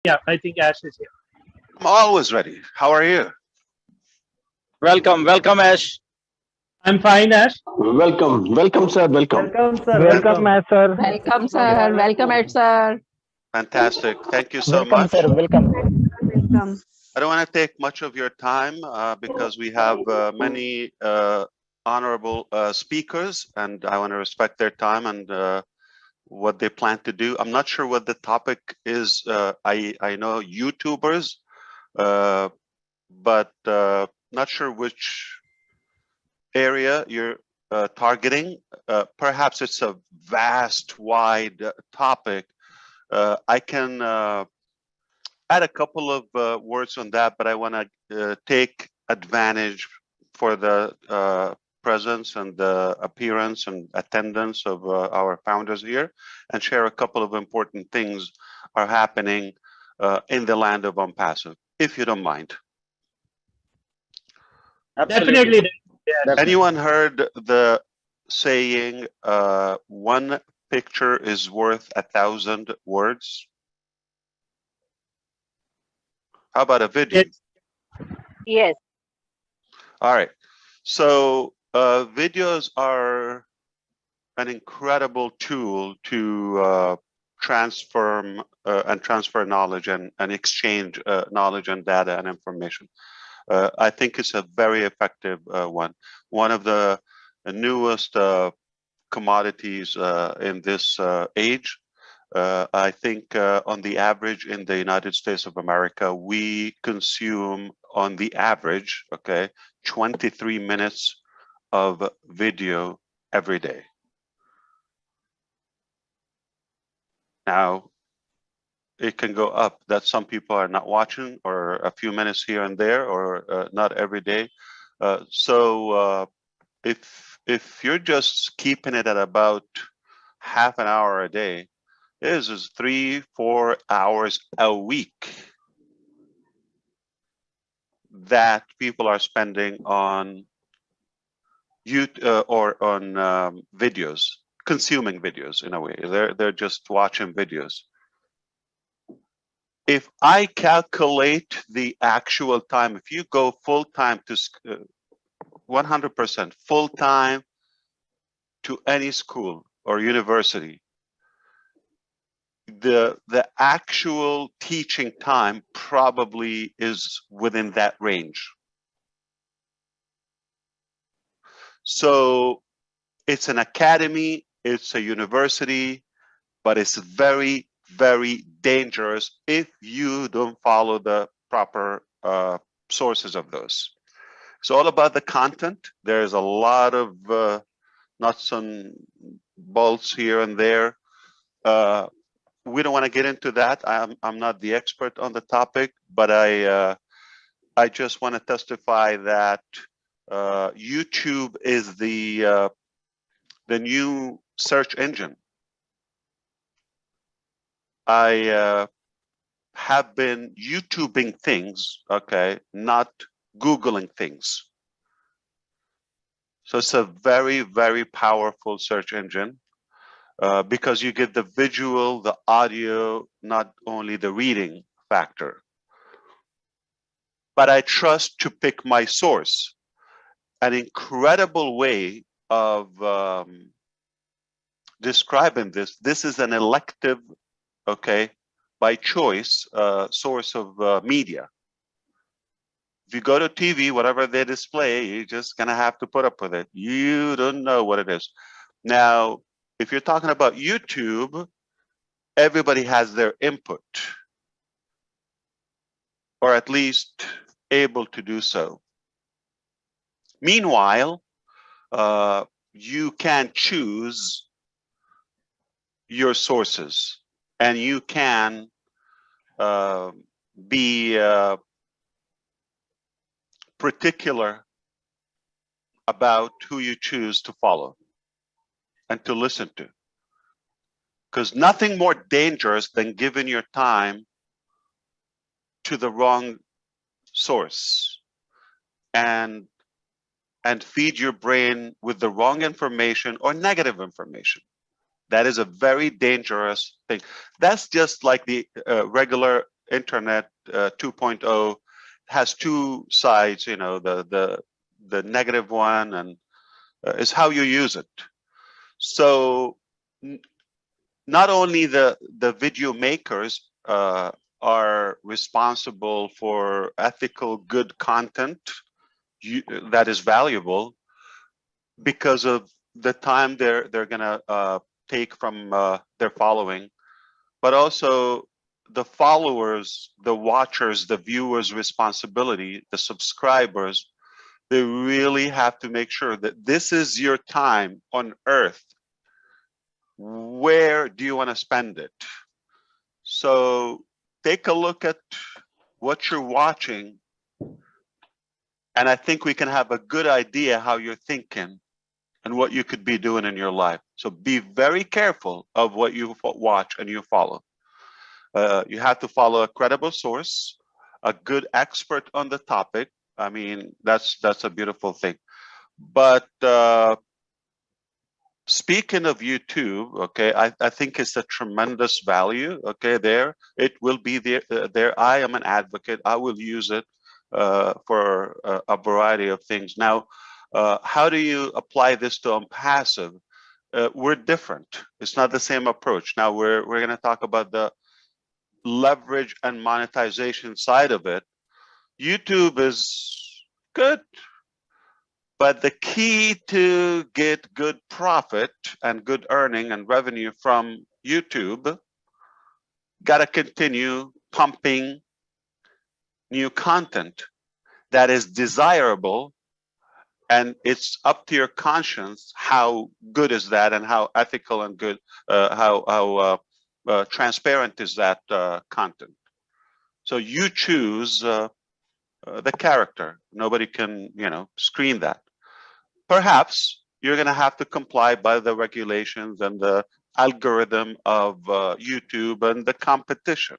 Yeah, I think Ash is here. I'm always ready. How are you? Welcome, Ash. I'm fine, Ash. Welcome, sir. Welcome. Welcome, sir. Welcome, Welcome. sir. Welcome, Welcome. sir. Welcome, Ed, sir. Fantastic. Thank you so Welcome, sir. much. Welcome. Welcome. I don't want to take much of your time because we have many honorable speakers, and I want to respect their time and what they plan to do. I'm not sure what the topic is. I know YouTubers, but not sure which area you're targeting. Perhaps it's a vast, wide topic. I can add a couple of words on that, but I want to take advantage for the presence and the appearance and attendance of our founders here and share a couple of important things are happening in the land of OnPassive, if you don't mind. Definitely. Yeah. Anyone heard the saying, one picture is worth 1,000 words? How about a video? Yes. Yes. All right. So videos are an incredible tool to transfer knowledge and exchange knowledge and data and information. I think it's a very effective one. One of the newest commodities in this age. I think on the average in the United States of America, we consume on the average, okay, 23 minutes of video every day. Now, it can go up that some people are not watching or a few minutes here and there or not every day. So if you're just keeping it at about half an hour a day, this is 3-4 hours a week that people are spending on YouTube or on videos, consuming videos in a way. They're just watching videos. If I calculate the actual time, if you go full time to 100% full time to any school or university, the actual teaching time probably is within that range. So it's an academy, it's a university, but it's very, very dangerous if you don't follow the proper sources of those. It's all about the content. There's a lot of nuts and bolts here and there. We don't want to get into that. I'm not the expert on the topic, but I just want to testify that YouTube is the new search engine. I have been YouTubing things, okay, not Googling things. So it's a very, very powerful search engine because you get the visual, the audio, not only the reading factor. But I trust to pick my source. An incredible way of describing this. This is an elective, okay, by choice source of media. If you go to TV, whatever they display, you're just gonna have to put up with it. You don't know what it is. Now, if you're talking about YouTube, everybody has their input, or at least able to do so. Meanwhile, you can choose your sources, and you can be particular about who you choose to follow and to listen to. Because nothing more dangerous than giving your time to the wrong source and feed your brain with the wrong information or negative information. That is a very dangerous thing. That's just like the regular internet 2.0 has two sides, you know, the negative one, and is how you use it. So not only the video makers are responsible for ethical, good content that is valuable because of the time they're gonna take from their following, but also the followers, the watchers, the viewers' responsibility, the subscribers. They really have to make sure that this is your time on Earth. Where do you want to spend it? So take a look at what you're watching, and I think we can have a good idea how you're thinking and what you could be doing in your life. So be very careful of what you watch and you follow. You have to follow a credible source, a good expert on the topic. I mean, that's a beautiful thing. But speaking of YouTube, okay, I think it's a tremendous value. Okay, there it will be there. I am an advocate. I will use it for a variety of things. Now, how do you apply this to OnPassive? We're different. It's not the same approach. Now we're going to talk about the leverage and monetization side of it. YouTube is good, but the key to get good profit and good earning and revenue from YouTube, got to continue pumping new content that is desirable, and it's up to your conscience how good is that and how ethical and good, how transparent is that content. So you choose the character. Nobody can, you know, screen that. Perhaps you're going to have to comply by the regulations and the algorithm of YouTube and the competition.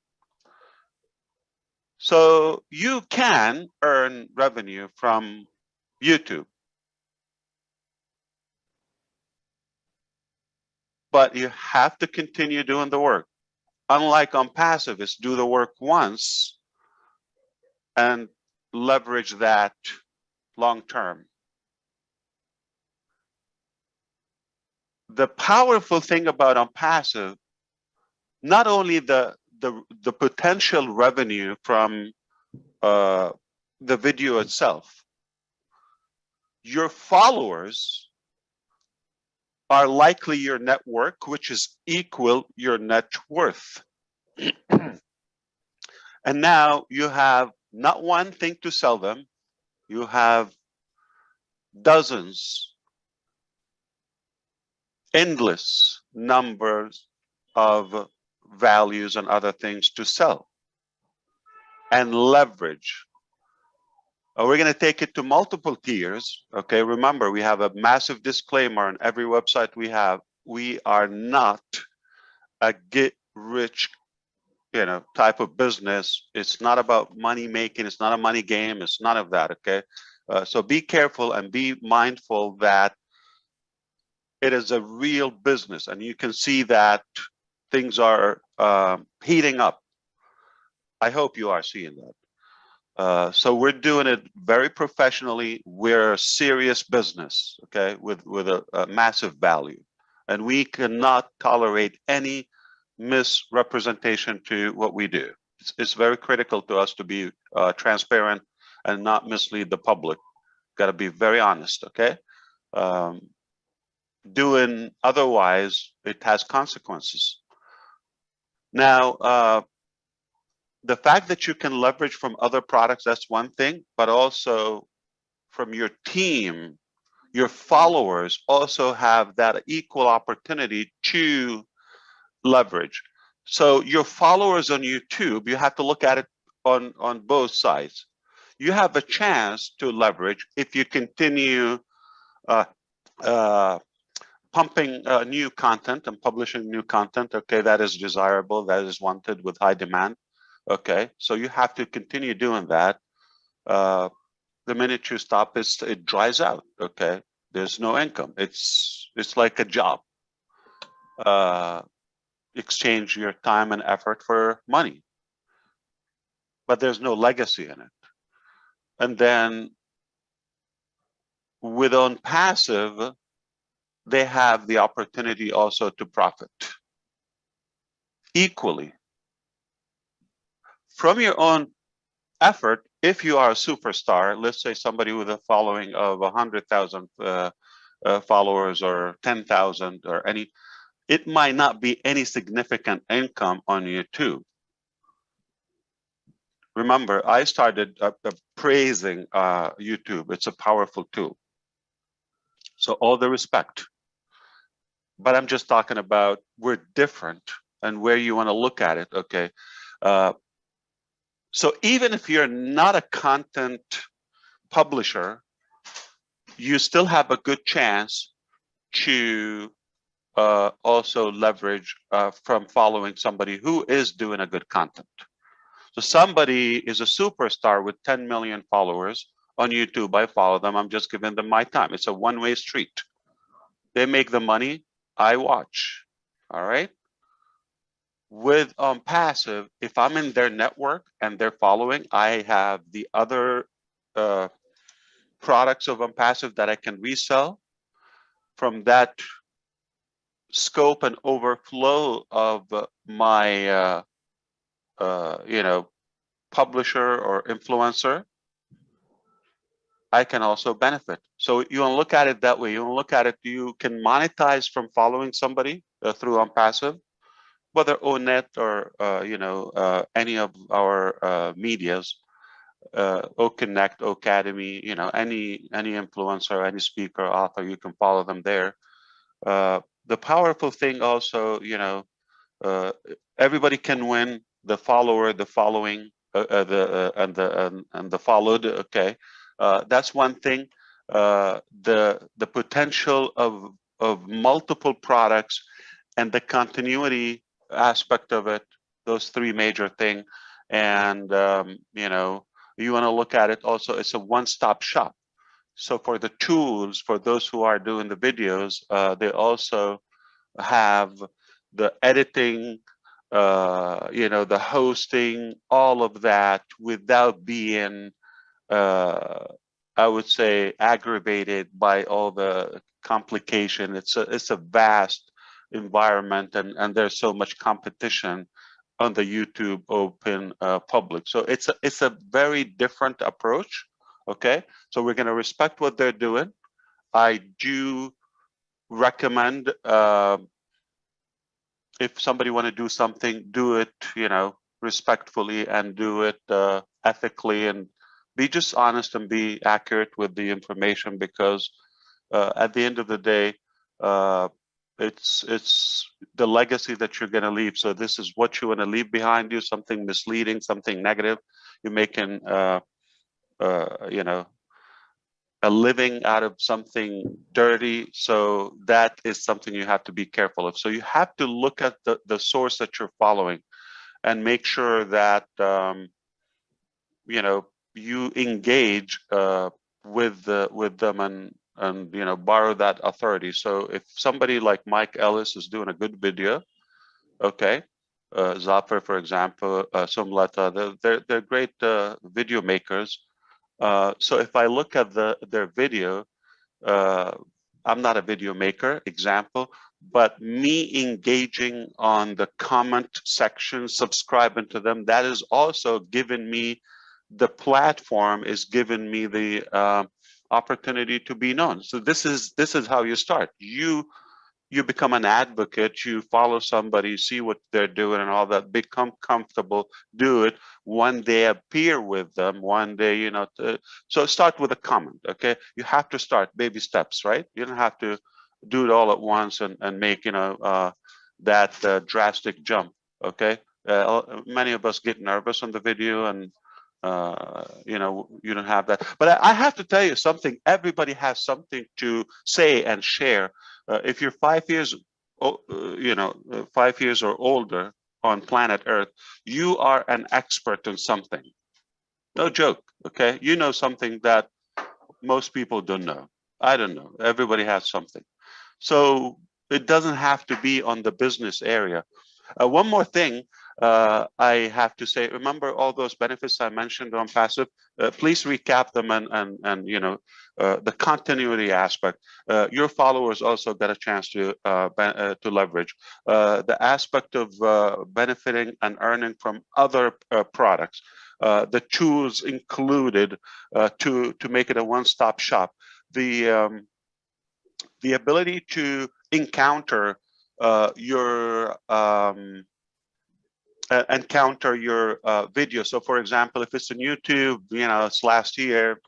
So you can earn revenue from YouTube, but you have to continue doing the work. Unlike OnPassive, is do the work once and leverage that long term. The powerful thing about OnPassive, not only the potential revenue from the video itself, your followers are likely your network, which is equal your net worth. And now you have not one thing to sell them, you have dozens, endless numbers of values and other things to sell and leverage. We're going to take it to multiple tiers. Okay, remember, we have a massive disclaimer on every website we have. We are not a get rich, you know, type of business. It's not about money making. It's not a money game. It's none of that. Okay, so be careful and be mindful that it is a real business, and you can see that things are heating up. I hope you are seeing that. So we're doing it very professionally. We're a serious business, okay, with a massive value, and we cannot tolerate any misrepresentation to what we do. It's very critical to us to be transparent and not mislead the public. Got to be very honest, okay? Doing otherwise, it has consequences. Now, the fact that you can leverage from other products, that's one thing, but also from your team, your followers also have that equal opportunity to leverage. So your followers on YouTube, you have to look at it on both sides. You have a chance to leverage if you continue pumping new content and publishing new content. Okay, that is desirable, that is wanted with high demand. Okay, so you have to continue doing that. The minute you stop, it dries out. Okay, there's no income. It's like a job. Exchange your time and effort for money. but there's no legacy in it. And then with OnPassive, they have the opportunity also to profit equally from your own effort. If you are a superstar, let's say somebody with a following of 100,000 followers or 10,000 or any, it might not be any significant income on YouTube. Remember, I started praising YouTube. It's a powerful tool. So all the respect. But I'm just talking about we're different and where you want to look at it, okay? So even if you're not a content publisher, you still have a good chance to also leverage from following somebody who is doing a good content. So somebody is a superstar with 10 million followers on YouTube. I follow them. I'm just giving them my time. It's a one-way street. They make the money. I watch. All right. With OnPassive, if I'm in their network and they're following, I have the other products of OnPassive that I can resell. From that scope and overflow of my publisher or influencer, I can also benefit. So you want to look at it that way. You want to look at it, you can monetize from following somebody through OnPassive, whether ONET or any of our medias, OConnect, Academy, any influencer, any speaker, author, you can follow them there. The powerful thing also, everybody can win. The follower, the following, and the followed. Okay, that's one thing. The potential of multiple products and the continuity aspect of it. Those three major things, and you want to look at it also. It's a one-stop shop. So for the tools, for those who are doing the videos, they also have the editing, the hosting, all of that without being, I would say, aggravated by all the complication. It's a vast environment, and there's so much competition on the YouTube open public. So it's a very different approach. Okay, so we're going to respect what they're doing. I do recommend if somebody want to do something, do it, respectfully, and do it ethically, and be just honest and be accurate with the information, because at the end of the day, it's the legacy that you're going to leave. So this is what you want to leave behind you: something misleading, something negative. You're making, a living out of something dirty. So that is something you have to be careful of. So you have to look at the source that you're following and make sure that you engage with them and borrow that authority. So if somebody like Mike Ellis is doing a good video, okay, Zafar, for example, Sumlata, they're great video makers. So if I look at their video, I'm not a video maker, example, but me engaging on the comment section, subscribing to them, that is also giving me, the platform is giving me the opportunity to be known. So this is how you start. You become an advocate, you follow somebody, see what they're doing and all that, become comfortable, do it. One day appear with them, one day, so start with a comment, okay? You have to start baby steps, right? You don't have to do it all at once and make, that drastic jump, okay? Many of us get nervous on the video and, you don't have that. But I have to tell you something, everybody has something to say and share. If you're 5 years, 5 years or older on planet Earth, you are an expert in something. No joke, okay? You know something that most people don't know. I don't know. Everybody has something. So it doesn't have to be on the business area. One more thing, I have to say, remember all those benefits I mentioned on passive? Please recap them and the continuity aspect. Your followers also get a chance to leverage the aspect of benefiting and earning from other products. The tools included to make it a one-stop shop. The ability to encounter your video. So for example, if it's on YouTube, it's last year,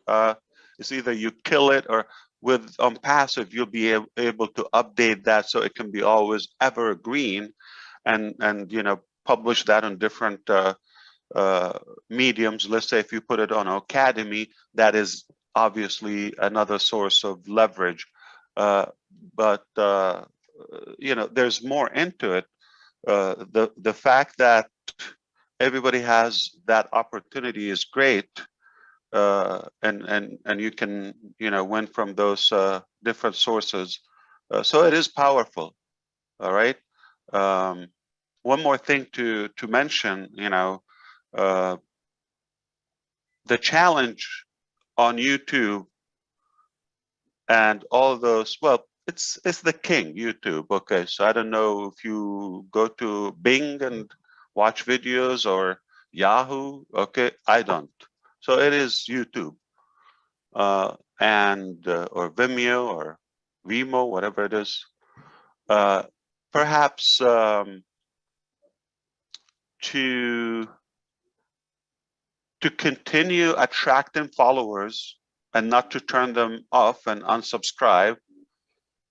it's either you kill it, or with OnPassive, you'll be able to update that so it can be always evergreen, and publish that on different mediums. Let's say if you put it on Academy, that is obviously another source of leverage. But there's more into it. The fact that everybody has that opportunity is great, and you can win from those different sources. So it is powerful. All right. One more thing to mention, the challenge on YouTube and all those, well, it's the king, YouTube. Okay, so I don't know if you go to Bing and watch videos, or Yahoo. Okay, I don't. So it is YouTube, and or Vimeo or Vimo, whatever it is. Perhaps to continue attracting followers and not to turn them off and unsubscribe,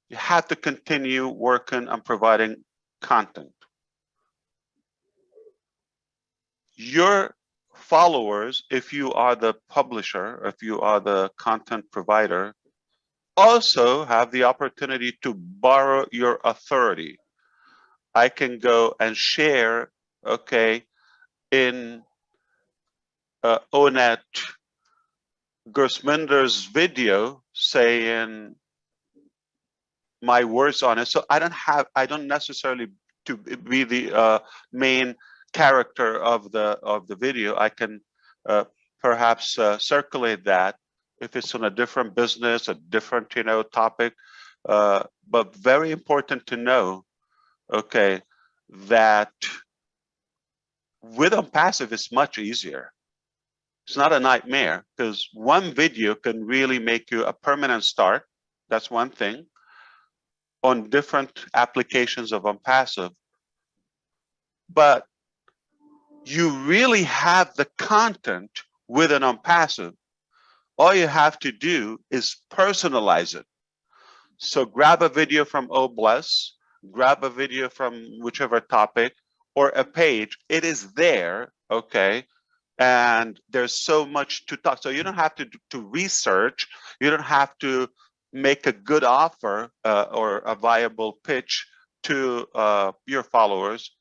you have to continue working on providing content. Your followers, if you are the publisher, if you are the content provider, also have the opportunity to borrow your authority. I can go and share, okay, in OnNet Gersminder's video, saying my words on it. So I don't necessarily to be the main character of the video. I can perhaps circulate that if it's on a different business, a different topic. But very important to know, okay, that with OnPassive it's much easier. It's not a nightmare, because one video can really make you a permanent start. That's one thing on different applications of OnPassive. But you really have the content with an OnPassive. All you have to do is personalize it. So grab a video from OBless, grab a video from whichever topic, or a page. It is there, okay? And there's so much to talk. So you don't have to research. You don't have to make a good offer or a viable pitch to your followers.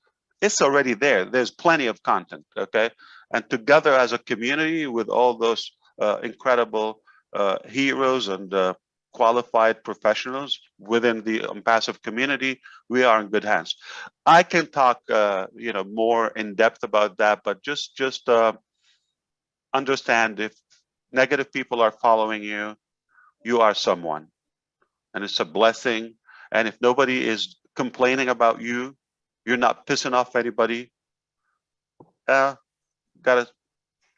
It's already there. There's plenty of content, okay? And together as a community with all those incredible heroes and qualified professionals within the OnPassive community, we are in good hands. I can talk, more in depth about that, but just understand, if negative people are following you, you are someone, and it's a blessing. And if nobody is complaining about you, you're not pissing off anybody. Gotta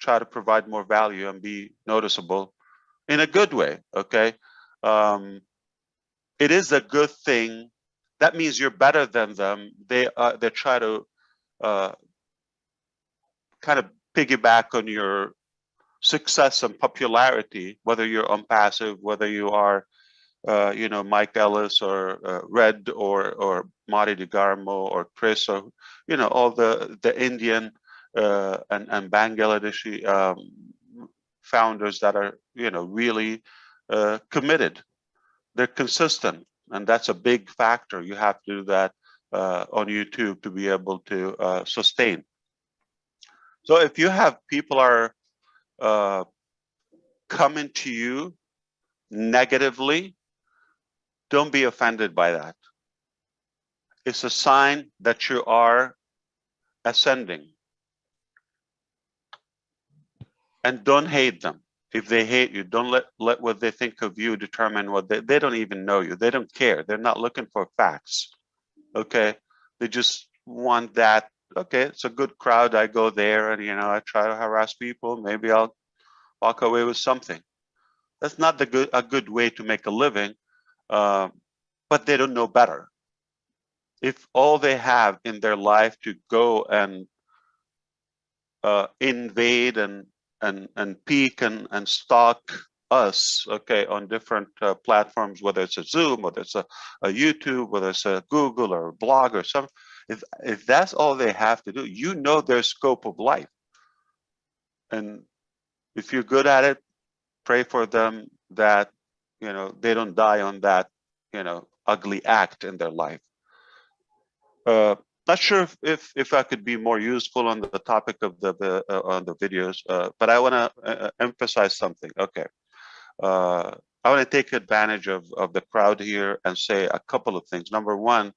try to provide more value and be noticeable in a good way, okay? It is a good thing. That means you're better than them. They try to kind of piggyback on your success and popularity, whether you're OnPassive, whether you are Mike Ellis or Red or Mari DeGarmo or Chris, or all the Indian and Bangladeshi founders that are really committed. They're consistent, and that's a big factor. You have to do that on YouTube to be able to sustain. So if you have people are coming to you negatively, don't be offended by that. It's a sign that you are ascending. And don't hate them. If they hate you, don't let what they think of you determine what they don't even know you. They don't care. They're not looking for facts. Okay. They just want that. Okay, it's a good crowd. I go there and I try to harass people. Maybe I'll walk away with something. That's not a good way to make a living. But they don't know better. If all they have in their life to go and invade and peek and stalk us, okay, on different platforms, whether it's a Zoom, whether it's a YouTube, whether it's a Google or a blog or something, if that's all they have to do, their scope of life. And if you're good at it, pray for them that they don't die on that ugly act in their life. Not sure if I could be more useful on the topic of on the videos, but I want to emphasize something. Okay, I want to take advantage of the crowd here and say a couple of things. Number one,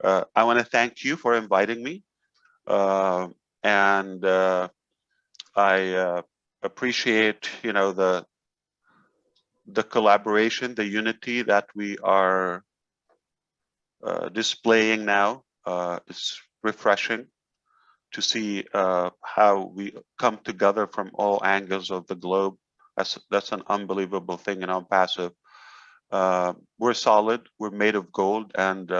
I want to thank you for inviting me, and I appreciate the collaboration, the unity that we are displaying now. It's refreshing to see how we come together from all angles of the globe. That's an unbelievable thing in OnPassive. We're solid, we're made of gold, and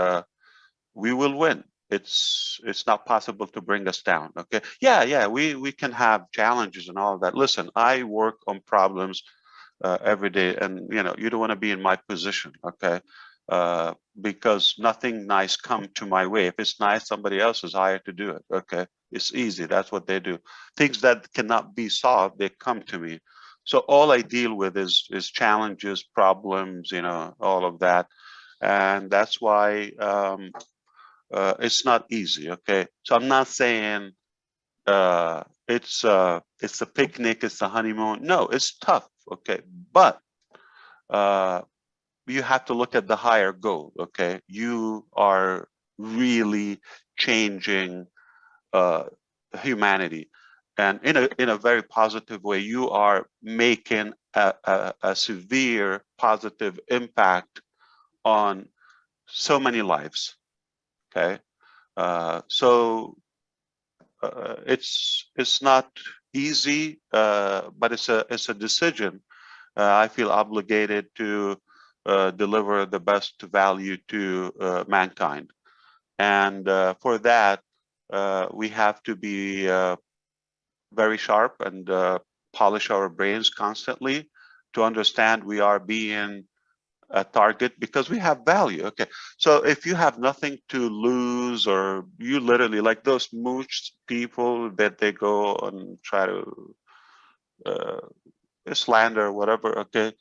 we will win. It's not possible to bring us down. Okay, yeah, we can have challenges and all of that. Listen, I work on problems every day, and you don't want to be in my position. Okay, because nothing nice come to my way. If it's nice, somebody else is hired to do it. Okay, it's easy. That's what they do. Things that cannot be solved, they come to me. So all I deal with is challenges, problems, all of that, and that's why it's not easy. Okay, so I'm not saying it's a picnic, it's a honeymoon. No, it's tough. Okay, but you have to look at the higher goal. Okay, you are really changing humanity, and in a very positive way. You are making a severe positive impact on so many lives. Okay, so it's not easy, but it's a decision. I feel obligated to deliver the best value to mankind, and for that we have to be very sharp and polish our brains constantly to understand we are being a target because we have value. Okay, so if you have nothing to lose, or you literally like those mooch people that they go and try to slander or whatever, okay,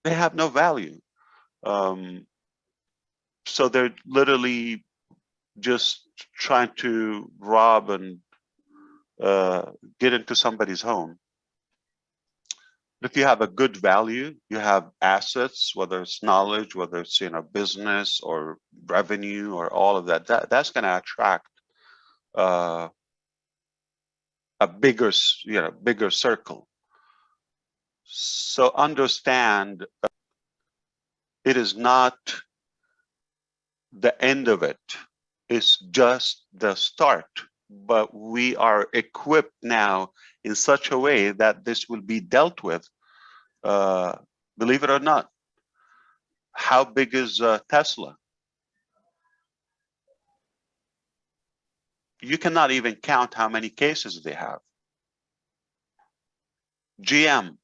they have no value. So they're literally just trying to rob and get into somebody's home. If you have a good value, you have assets, whether it's knowledge, whether it's business or revenue or all of that, that's going to attract a bigger circle. So understand, it is not the end of it. It's just the start. But we are equipped now in such a way that this will be dealt with. Believe it or not, how big is Tesla? You cannot even count how many cases they have. GM,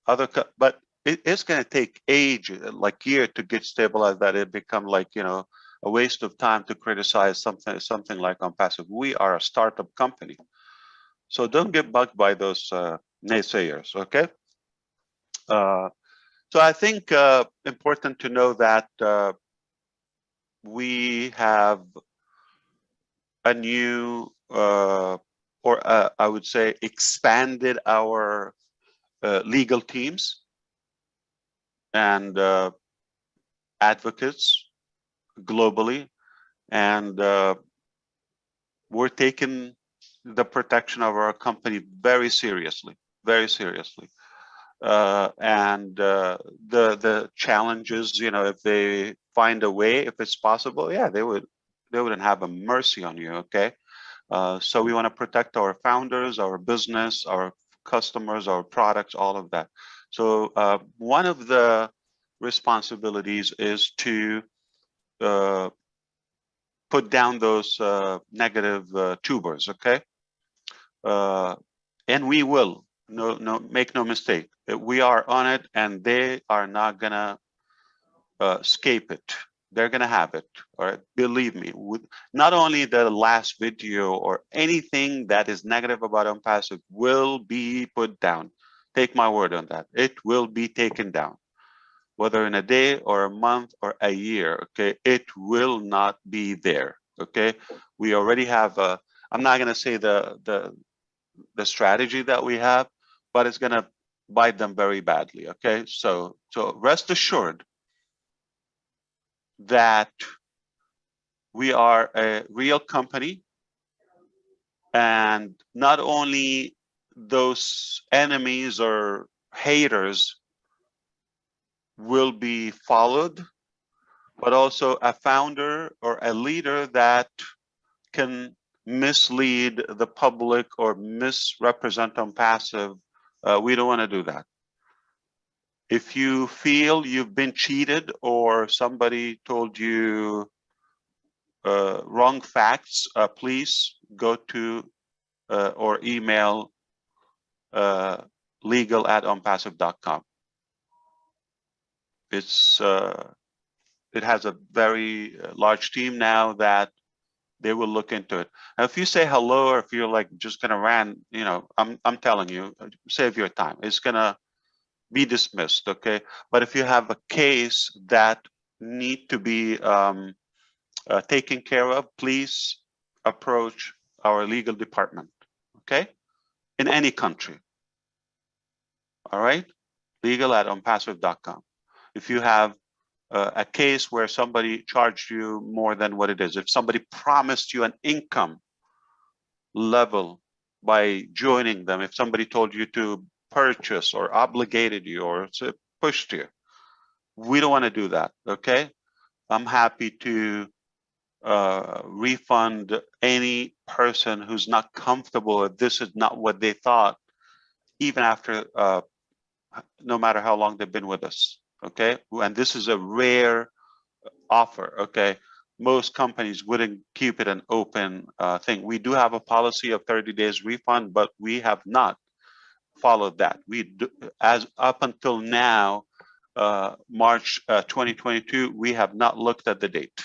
but it's going to take age, like year, to get stabilized, that it become like a waste of time to criticize something like OnPassive. We are a startup company, so don't get bugged by those naysayers. Okay. So I think important to know that we have a new, I would say, expanded our legal teams and advocates globally, and we're taking the protection of our company very seriously, very seriously. And the challenges, you know, if they find a way, if it's possible, yeah, they wouldn't have a mercy on you. Okay. So we want to protect our founders, our business, our customers, our products, all of that. So one of the responsibilities is to put down those negative tubers, okay? And we will, make no mistake. We are on it, and they are not gonna escape it. They're gonna have it, all right? Believe me. With not only the last video or anything that is negative about OnPassive will be put down. Take my word on that. It will be taken down, whether in a day or a month or a year. Okay, it will not be there. Okay, we already have a. I'm not gonna say the strategy that we have, but it's gonna bite them very badly. Okay, so rest assured that we are a real company, and not only those enemies or haters will be followed, but also a founder or a leader that can mislead the public or misrepresent OnPassive. We don't want to do that. If you feel you've been cheated or somebody told you wrong facts, please go to or email legal@onpassive.com. It has a very large team now that they will look into it. Now, if you say hello, or if you're like just gonna rant, you know, I'm telling you, save your time. It's gonna be dismissed, okay? But if you have a case that need to be taken care of, please approach our legal department, okay? In any country, all right? legal@onpassive.com. If you have a case where somebody charged you more than what it is, if somebody promised you an income level by joining them, if somebody told you to purchase or obligated you or pushed you, we don't want to do that, okay? I'm happy to refund any person who's not comfortable if this is not what they thought, even after no matter how long they've been with us, okay? And this is a rare offer, okay? Most companies wouldn't keep it an open thing. We do have a policy of 30 days refund, but we have not followed that. As up until now, March 2022, we have not looked at the date.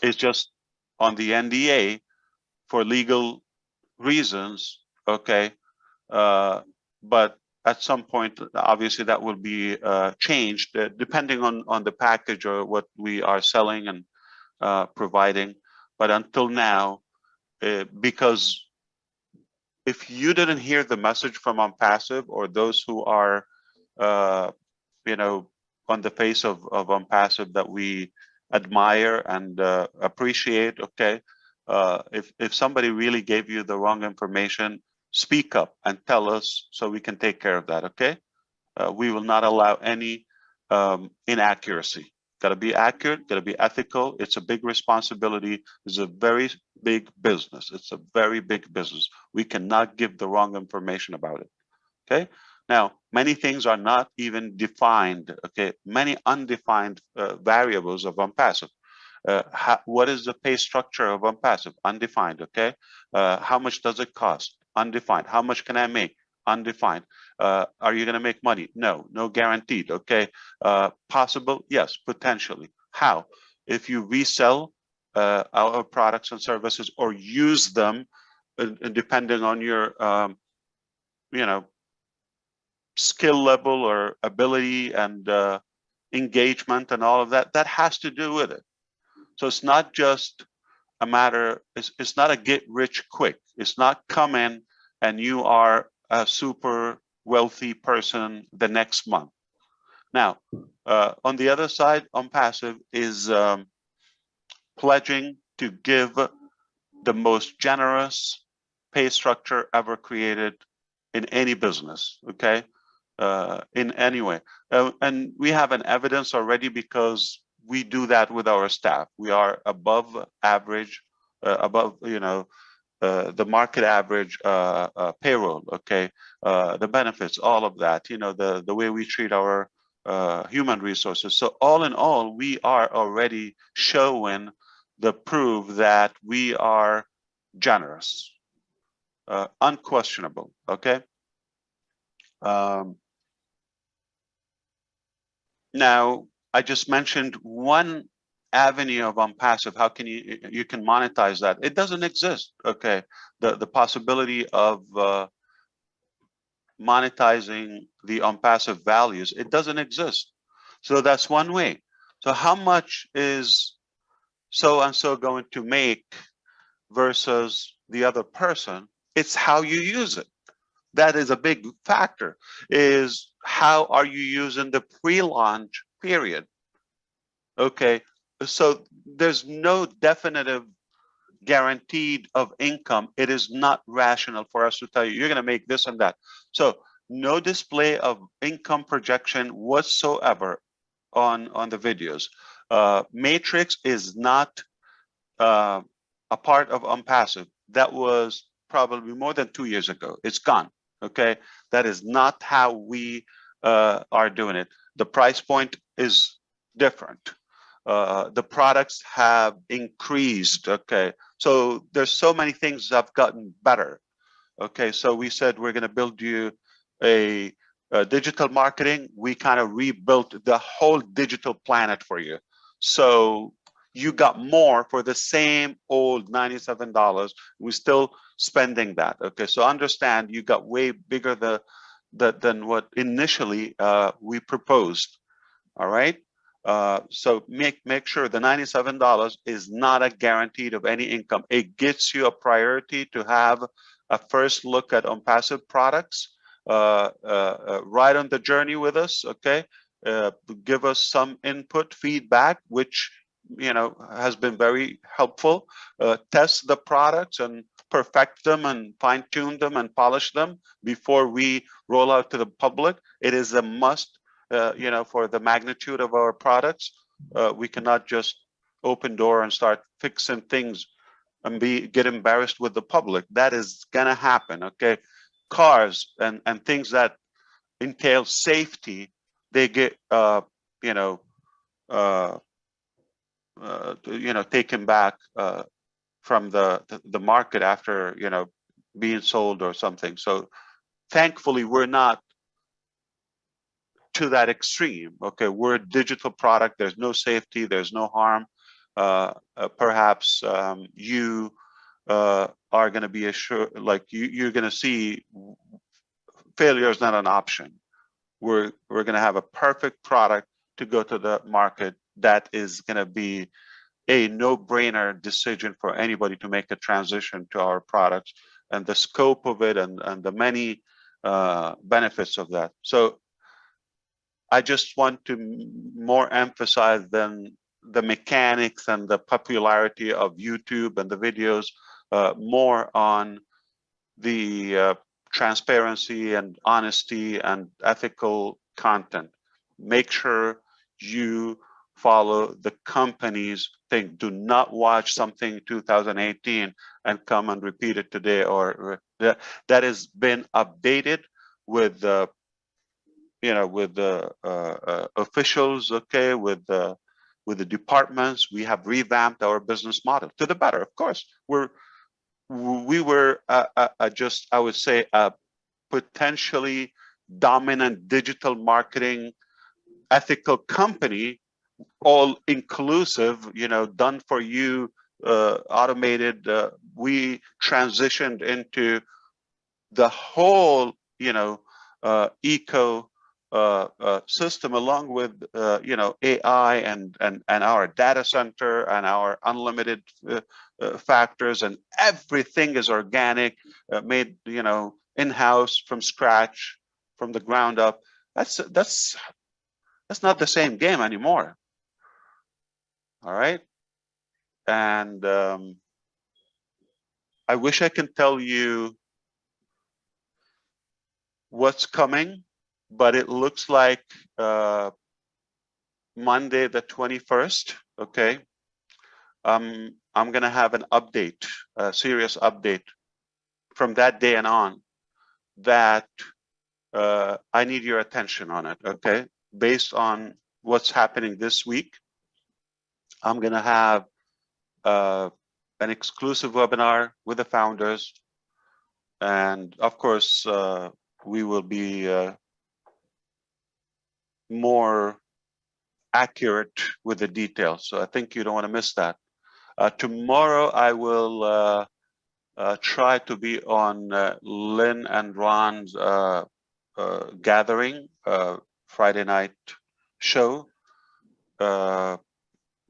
It's just on the NDA for legal reasons, okay? But at some point, obviously, that will be changed depending on the package or what we are selling and providing. But until now, because if you didn't hear the message from OnPassive or those who are, you know, on the face of OnPassive that we admire and appreciate, okay, if somebody really gave you the wrong information, speak up and tell us so we can take care of that, okay? We will not allow any inaccuracy. Got to be accurate, got to be ethical. It's a big responsibility. It's a very big business. It's a very big business. We cannot give the wrong information about it, okay? Now, many things are not even defined, okay? Many undefined variables of OnPassive. What is the pay structure of OnPassive? Undefined, okay? How much does it cost? Undefined. How much can I make? Undefined. Are you going to make money? No, no guaranteed, okay? Possible? Yes, potentially. How? If you resell our products and services or use them, depending on your, you know, skill level or ability and engagement and all of that, that has to do with it. So it's not just a matter, it's not a get rich quick. It's not come in and you are a super wealthy person the next month. Now, on the other side, OnPassive is pledging to give the most generous pay structure ever created in any business, okay? In any way. And we have an evidence already because we do that with our staff. We are above average, above, the market average payroll, okay? The benefits, all of that, the way we treat our human resources. So all in all, we are already showing the proof that we are generous, unquestionable, okay? Now, I just mentioned one avenue of OnPassive. How can you can monetize that? It doesn't exist, okay? The possibility of monetizing the OnPassive values, it doesn't exist. So that's one way. So how much is so-and-so going to make versus the other person? It's how you use it. That is a big factor, is how are you using the pre-launch period? Okay, so there's no definitive guaranteed of income. It is not rational for us to tell you, you're gonna make this and that. So no display of income projection whatsoever on the videos. Matrix is not a part of OnPassive. That was probably more than 2 years ago. It's gone. Okay, that is not how we are doing it. The price point is different. The products have increased. Okay, so there's so many things that have gotten better. Okay, so we said we're going to build you a digital marketing. We kind of rebuilt the whole digital planet for you. So you got more for the same old $97. We're still spending that. Okay, so understand you got way bigger than what initially we proposed. All right. So make sure the $97 is not a guaranteed of any income. It gets you a priority to have a first look at OnPassive products right on the journey with us. Okay, give us some input, feedback, which has been very helpful. Test the products and perfect them and fine tune them and polish them before we roll out to the public. It is a must. For the magnitude of our products, we cannot just open door and start fixing things and get embarrassed with the public. That is gonna happen, okay? Cars and things that entail safety, they get taken back from the market after being sold or something. So thankfully, we're not to that extreme. Okay, we're a digital product. There's no safety. There's no harm. Perhaps you are going to be assured, like you're going to see failure is not an option. We're going to have a perfect product to go to the market that is going to be a no-brainer decision for anybody to make a transition to our products, and the scope of it and the many benefits of that. So I just want to more emphasize than the mechanics and the popularity of YouTube and the videos, more on the transparency and honesty and ethical content. Make sure you follow the company's thing. Do not watch something 2018 and come and repeat it today, or that has been updated with the with the officials, okay, with the departments. We have revamped our business model to the better. Of course, we were just, I would say, a potentially dominant digital marketing ethical company, all inclusive, done for you, automated. We transitioned into the whole, eco system, along with AI and our data center and our unlimited factors, and everything is organic, made in-house from scratch, from the ground up. That's not the same game anymore. All right, and I wish I can tell you what's coming, but it looks like Monday the 21st, okay? I'm gonna have an update, a serious update from that day and on that I need your attention on it, okay? Based on what's happening this week, I'm gonna have an exclusive webinar with the founders. And of course, we will be more accurate with the details. So I think you don't want to miss that. Tomorrow, I will try to be on Lynn and Ron's gathering, Friday night show.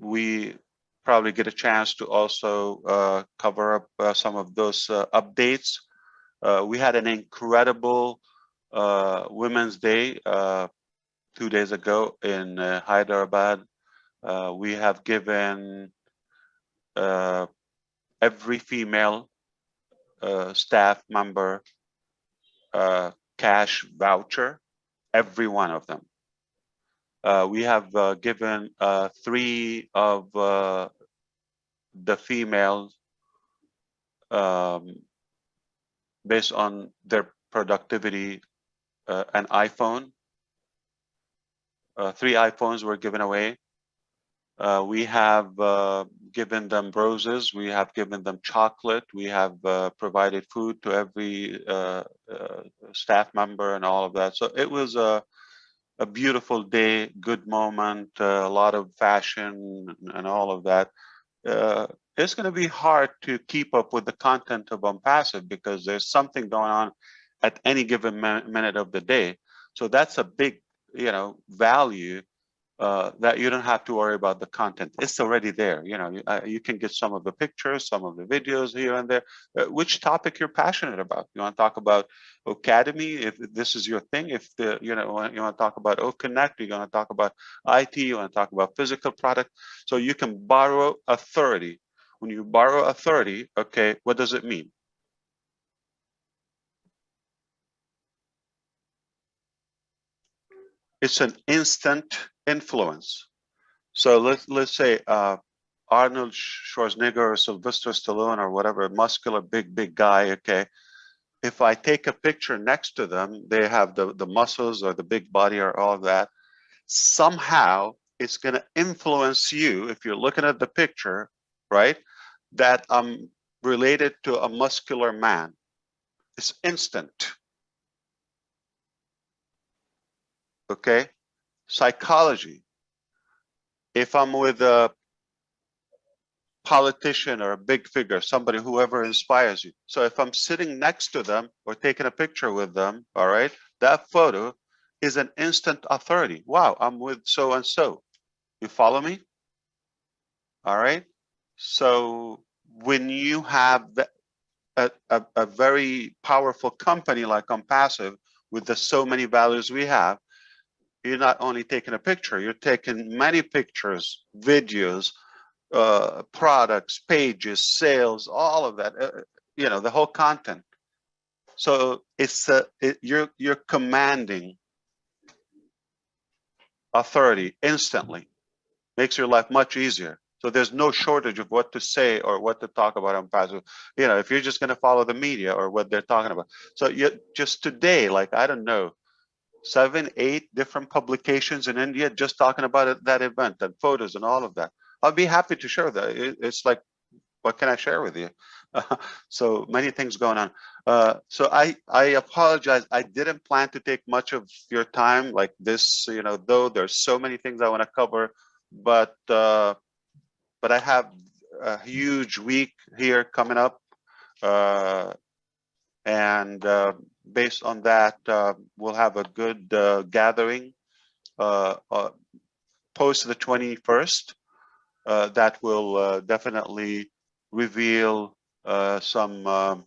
We probably get a chance to also cover up some of those updates. We had an incredible Women's Day 2 days ago in Hyderabad. We have given every female staff member cash voucher, every one of them. We have given 3 of the females based on their productivity an iPhone. 3 iPhones were given away. We have given them roses. We have given them chocolate. We have provided food to every staff member and all of that. So it was a beautiful day, good moment, a lot of fashion and all of that. It's going to be hard to keep up with the content of OnPassive because there's something going on at any given minute of the day. So that's a big, value that you don't have to worry about the content. It's already there. You can get some of the pictures, some of the videos here and there. Which topic you're passionate about? You want to talk about Academy, if this is your thing. If you want to talk about OConnect, you're going to talk about IT. You want to talk about physical product. So you can borrow authority. When you borrow authority, okay, what does it mean? It's an instant influence. So let's say Arnold Schwarzenegger or Sylvester Stallone or whatever, muscular, big guy, okay? If I take a picture next to them, they have the muscles or the big body or all of that. Somehow it's going to influence you if you're looking at the picture, right? That I'm related to a muscular man. It's instant. Okay? Psychology. If I'm with a politician or a big figure, somebody, whoever inspires you. So if I'm sitting next to them or taking a picture with them, all right, that photo is an instant authority. Wow, I'm with so-and-so. You follow me? All right. So when you have a very powerful company like OnPassive with the so many values we have, you're not only taking a picture, you're taking many pictures, videos, products, pages, sales, all of that, the whole content. So it's you're commanding authority instantly. Makes your life much easier. So there's no shortage of what to say or what to talk about on OnPassive. If you're just going to follow the media or what they're talking about. So just today, like, I don't know, 7, 8 different publications in India just talking about that event and photos and all of that. I'll be happy to share that. It's like, what can I share with you? So many things going on. So I apologize. I didn't plan to take much of your time like this, though there's so many things I want to cover, but I have a huge week here coming up. And based on that, we'll have a good gathering post the 21st that will definitely reveal some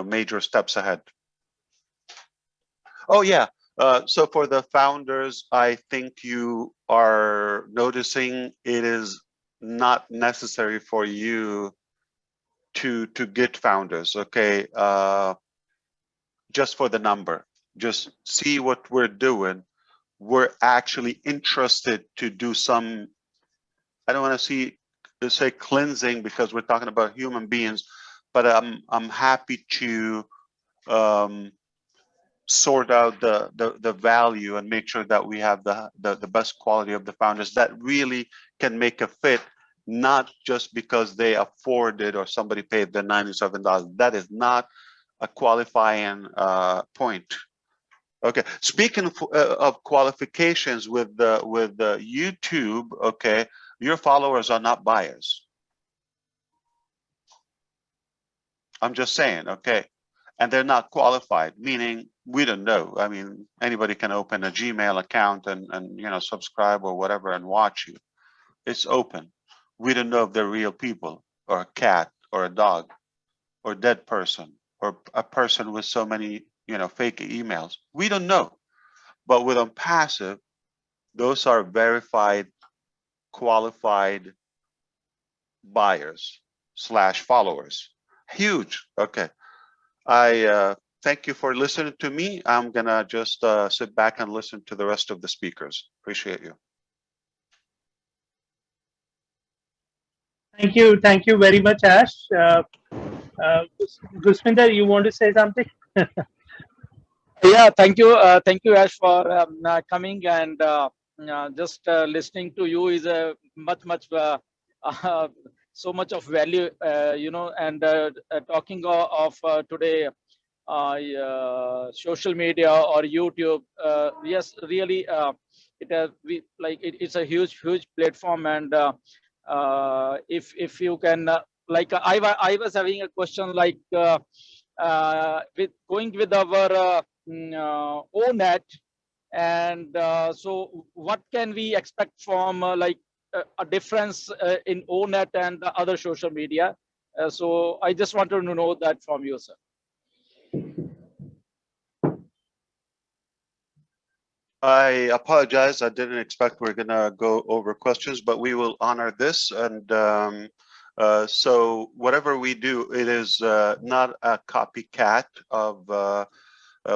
major steps ahead. Oh yeah, so for the founders, I think you are noticing it is not necessary for you to get founders, okay? Just for the number, just see what we're doing. We're actually interested to do some, I don't want to say cleansing because we're talking about human beings, but I'm happy to sort out the value and make sure that we have the best quality of the founders that really can make a fit, not just because they afford it or somebody paid the $97. That is not a qualifying point. Okay, speaking of qualifications with the YouTube, okay, your followers are not buyers. I'm just saying, okay, and they're not qualified, meaning we don't know. I mean, anybody can open a Gmail account and you know, subscribe or whatever and watch you. It's open. We don't know if they're real people or a cat or a dog or a dead person or a person with so many, you know, fake emails. We don't know. But with OnPassive, those are verified, qualified buyers / followers. Huge. Okay. I thank you for listening to me. I'm gonna just sit back and listen to the rest of the speakers. Appreciate you. Thank you very much, Ash. Gusvinder, you want to say something? Yeah, thank you, Ash, for coming and just listening to you is a much so much of value, you know. And talking of today, social media or YouTube, yes, really, it has it's a huge platform, and if you can, like I was having a question like. With going with our ONET, and so what can we expect from a difference in ONET and the other social media? So I just wanted to know that from you, sir. I apologize. I didn't expect we're gonna go over questions, but we will honor this. And so whatever we do, it is not a copycat of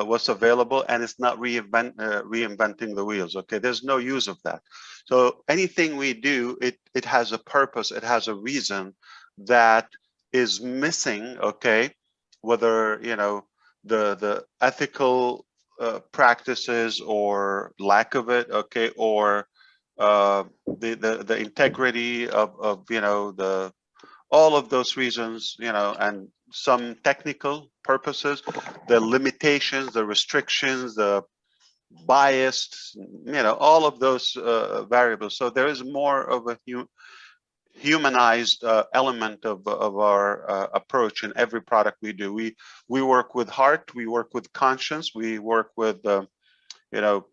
what's available, and it's not reinventing the wheels. Okay, there's no use of that. So anything we do, it has a purpose, it has a reason that is missing. Okay, whether you know the ethical practices or lack of it. Okay, or the integrity of you know the all of those reasons, you know, and some technical purposes, the limitations, the restrictions, the bias, you know, all of those variables. So there is more of a humanized element of our approach in every product we do. We work with heart, we work with conscience, we work with, you know,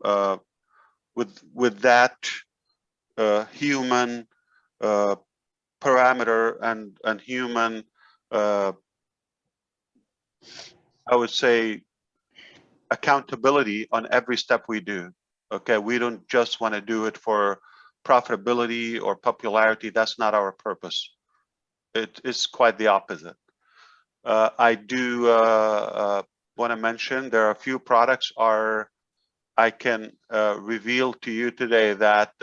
with that human parameter and human, I would say, accountability on every step we do. Okay, we don't just want to do it for profitability or popularity. That's not our purpose. It's quite the opposite. I do want to mention there are a few products I can reveal to you today that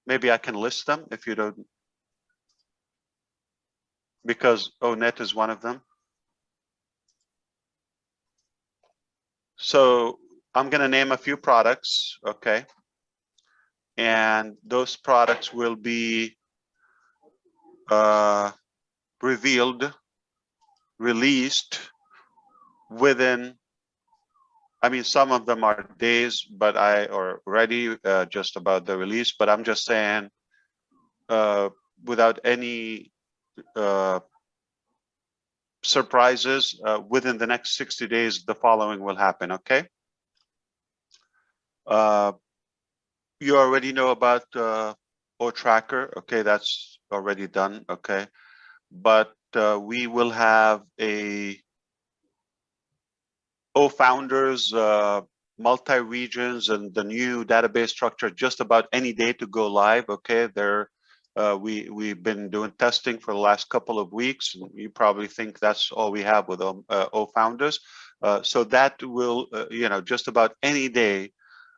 maybe I can list them if you don't, because ONET is one of them. So I'm going to name a few products, okay? And those products will be revealed, released within, I mean, some of them are days, but or ready just about the release, but I'm just saying without any surprises, within the next 60 days, the following will happen, okay? You already know about OTracker, okay, that's already done, okay? But we will have a founders, multi-regions, and the new database structure just about any day to go live, okay? They're We've been doing testing for the last couple of weeks. And you probably think that's all we have with OFounders. So that will, just about any day,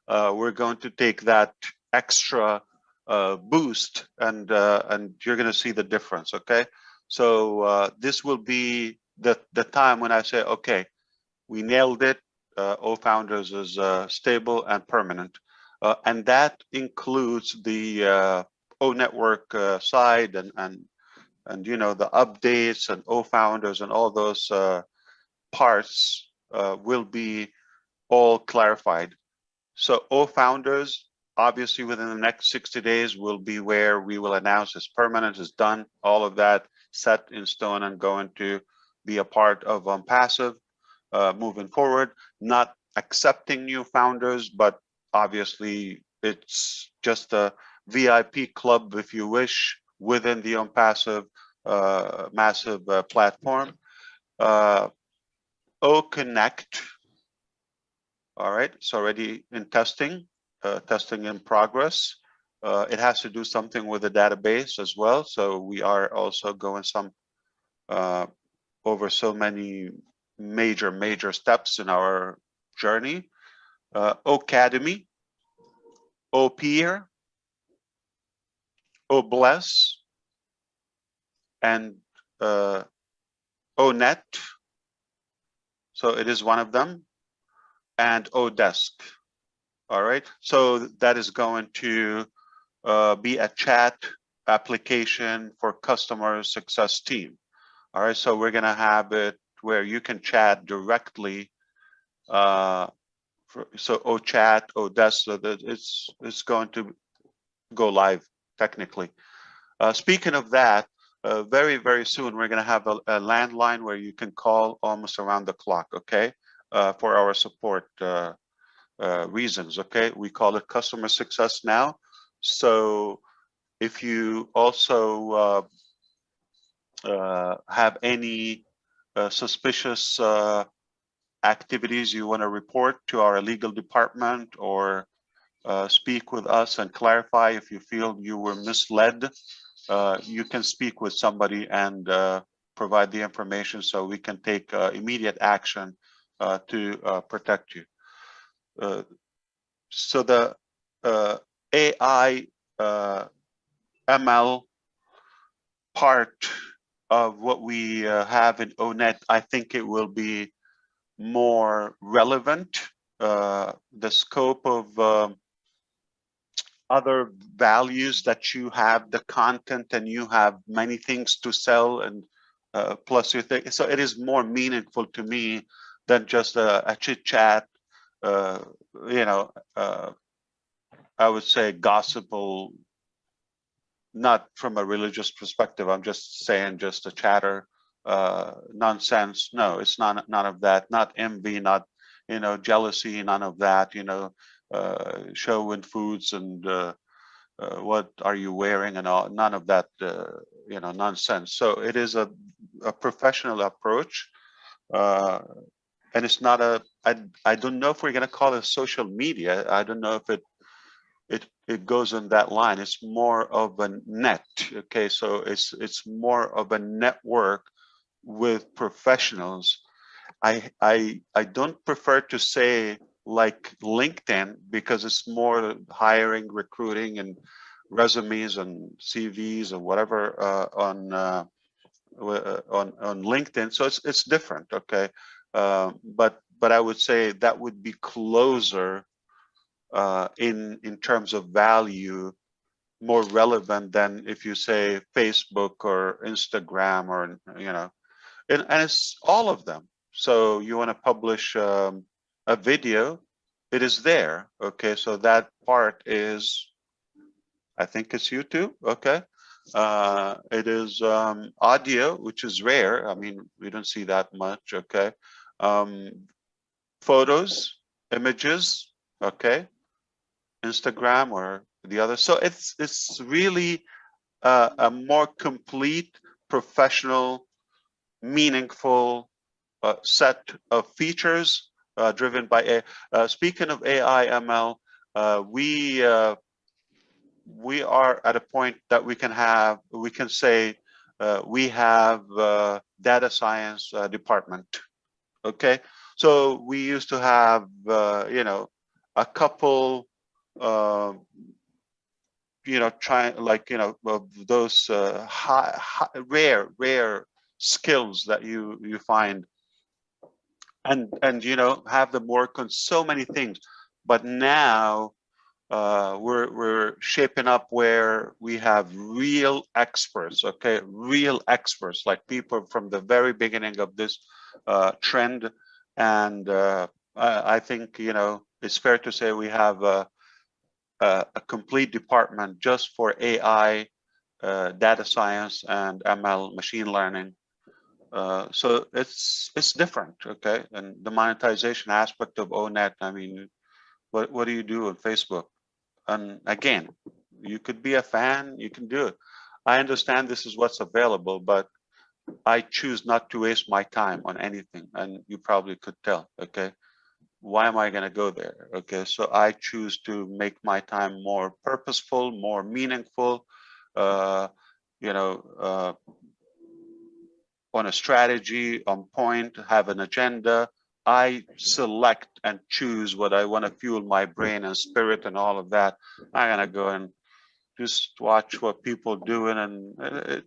we're going to take that extra boost, and you're going to see the difference. Okay, so this will be the time when I say, okay, we nailed it. OFounders is stable and permanent, and that includes the O network side and the updates and OFounders and all those parts will be all clarified. So OFounders, obviously within the next 60 days will be where we will announce it's permanent, it's done, all of that set in stone and going to be a part of OnPassive moving forward. Not accepting new founders, but obviously it's just a VIP club, if you wish, within the OnPassive massive platform. OConnect, all right, it's already in testing, testing in progress. It has to do something with the database as well. So we are also going some over so many major steps in our journey. Academy, OPeer, OBless, and ONet. So it is one of them, and Odesk. All right, so that is going to be a chat application for customer success team. All right, so we're gonna have it where you can chat directly. So OChat, Odesk, so that it's going to go live technically. Speaking of that, very soon we're gonna have a landline where you can call almost around the clock. Okay, for our support reasons. Okay, we call it customer success now. So if you also have any suspicious activities you want to report to our legal department, or speak with us and clarify if you feel you were misled, you can speak with somebody and provide the information so we can take immediate action to protect you. So the AI ML part of what we have in ONet, I think it will be more relevant. The scope of other values that you have, the content, and you have many things to sell, and plus you think, so it is more meaningful to me than just a chit chat, I would say gossipal, not from a religious perspective. I'm just saying just a chatter, nonsense. No, it's none of that. Not envy, not jealousy, none of that. Showing foods and what are you wearing and all. None of that. Nonsense. So it is a professional approach, and it's not a. I don't know if we're going to call it social media. I don't know if it goes on that line. It's more of a net. Okay, so it's more of a network with professionals. I don't prefer to say like LinkedIn, because it's more hiring, recruiting, and resumes and CVs and whatever on LinkedIn. So it's different. Okay, but I would say that would be closer in terms of value, more relevant than if you say Facebook or Instagram, or and it's all of them. So you want to publish a video, it is there. Okay, so that part is, I think it's YouTube. Okay, it is audio, which is rare. I mean, we don't see that much. Okay, photos, images. Okay, Instagram or the other. So it's really a more complete, professional, meaningful set of features driven by AI. Speaking of AI ML, we we are at a point that we can say we have data science department. Okay, so we used to have a couple of those rare skills that you find, and have them work on so many things. But now we're shaping up where we have real experts, okay, real experts, like people from the very beginning of this trend. And I think it's fair to say we have a complete department just for AI, data science, and ML, machine learning. So it's different, okay? And the monetization aspect of ONET, I mean, what do you do on Facebook? And again, you could be a fan, you can do it. I understand this is what's available, but I choose not to waste my time on anything. And you probably could tell, okay? Why am I going to go there? Okay, so I choose to make my time more purposeful, more meaningful, uh, on a strategy, on point, have an agenda. I select and choose what I want to fuel my brain and spirit and all of that. I'm going to go and just watch what people doing, and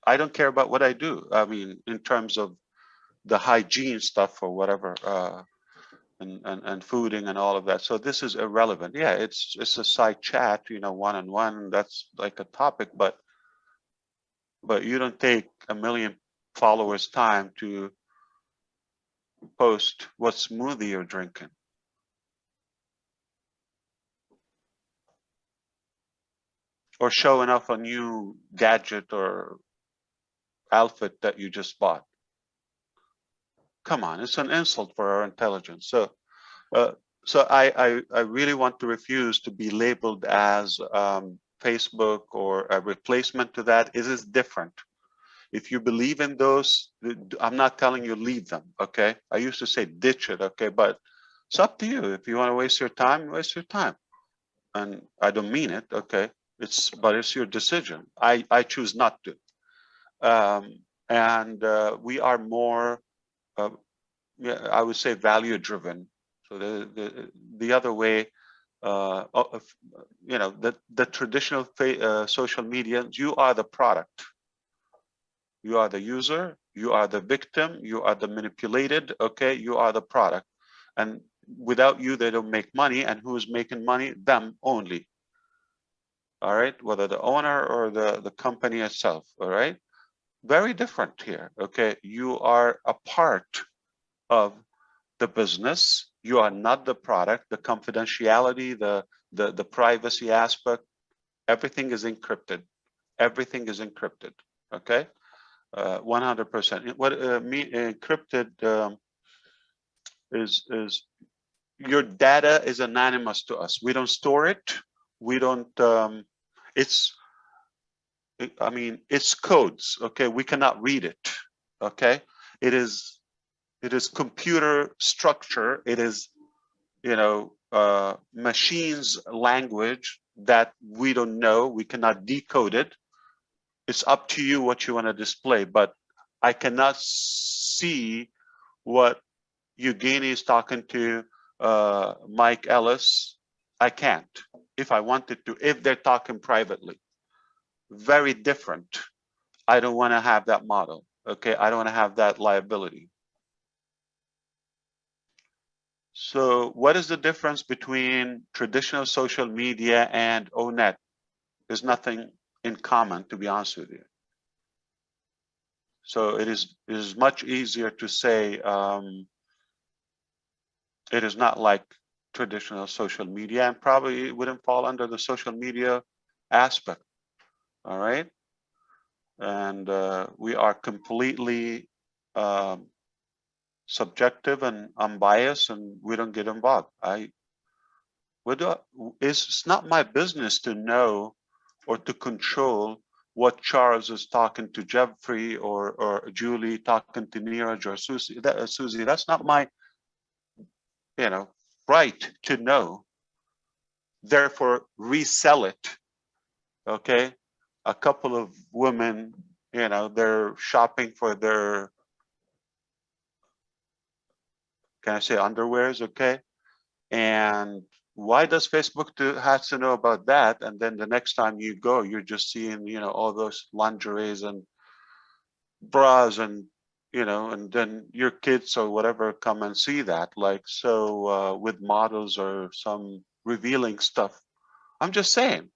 I don't care about what I do. I mean, in terms of the hygiene stuff or whatever, and fooding and all of that. So this is irrelevant. Yeah, it's a side chat, one-on-one. That's like a topic, but you don't take a million followers' time to post what smoothie you're drinking. Or showing off a new gadget or outfit that you just bought. Come on, it's an insult for our intelligence. So I really want to refuse to be labeled as Facebook or a replacement to that. It is different. If you believe in those, I'm not telling you leave them, okay? I used to say ditch it, okay? But it's up to you. If you want to waste your time, waste your time. And I don't mean it, okay? But it's your decision. I choose not to. And we are more, I would say, value driven. So the other way, the traditional social media, you are the product. You are the user, you are the victim, you are the manipulated, okay? You are the product. And without you, they don't make money. And who is making money? Them only. All right, whether the owner or the company itself, all right? Very different here, okay? You are a part of the business. You are not the product. The confidentiality, the privacy aspect, everything is encrypted. Everything is encrypted, okay? 100%. What encrypted is your data is anonymous to us. We don't store it. We don't. It's codes. Okay, we cannot read it. Okay, it is computer structure. It is machines language that we don't know. We cannot decode it. It's up to you what you want to display, but I cannot see what Eugenie is talking to Mike Ellis. I can't. If I wanted to, if they're talking privately. Very different. I don't want to have that model. Okay, I don't want to have that liability. So what is the difference between traditional social media and ONET? There's nothing in common, to be honest with you. So it is much easier to say it is not like traditional social media, and probably it wouldn't fall under the social media aspect. All right. And we are completely subjective and unbiased, and we don't get involved. It's not my business to know or to control what Charles is talking to Jeffrey or Julie talking to Neeraj or Susie. That's not my, right to know. Therefore, resell it okay? A couple of women, you know, they're shopping for their, can I say underwears, okay? And why does Facebook has to know about that? And then the next time you go, you're just seeing, you know, all those lingeries and bras and, you know, and then your kids or whatever come and see that, like, so with models or some revealing stuff. I'm just saying,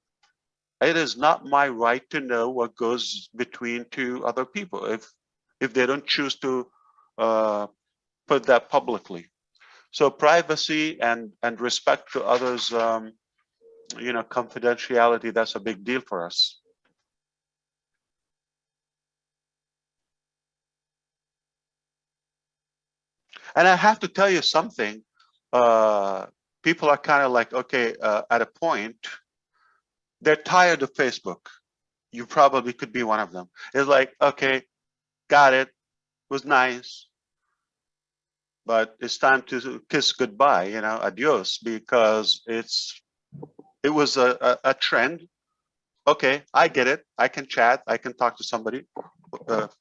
it is not my right to know what goes between two other people if they don't choose to put that publicly. So privacy and respect to others, you know, confidentiality, that's a big deal for us. And I have to tell you something. People are kind of like, okay, at a point, they're tired of Facebook. You probably could be one of them. It's like, okay, got it, was nice, but it's time to kiss goodbye, you know, adios, because it was a trend. Okay, I get it. I can chat. I can talk to somebody,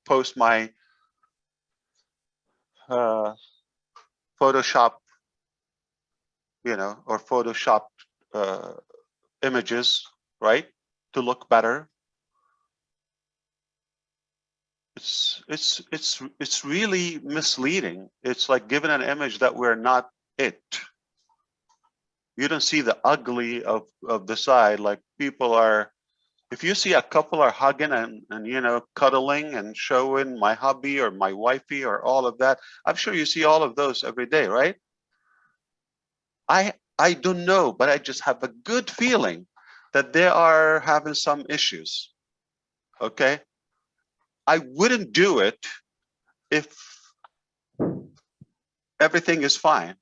post my Photoshop, you know, or Photoshop images, right, to look better. It's really misleading. It's like giving an image that we're not it. You don't see the ugly of the side. Like people are, if you see a couple are hugging and you know, cuddling and showing my hubby or my wifey or all of that, I'm sure you see all of those every day, right? I don't know, but I just have a good feeling that they are having some issues. Okay, I wouldn't do it if everything is fine.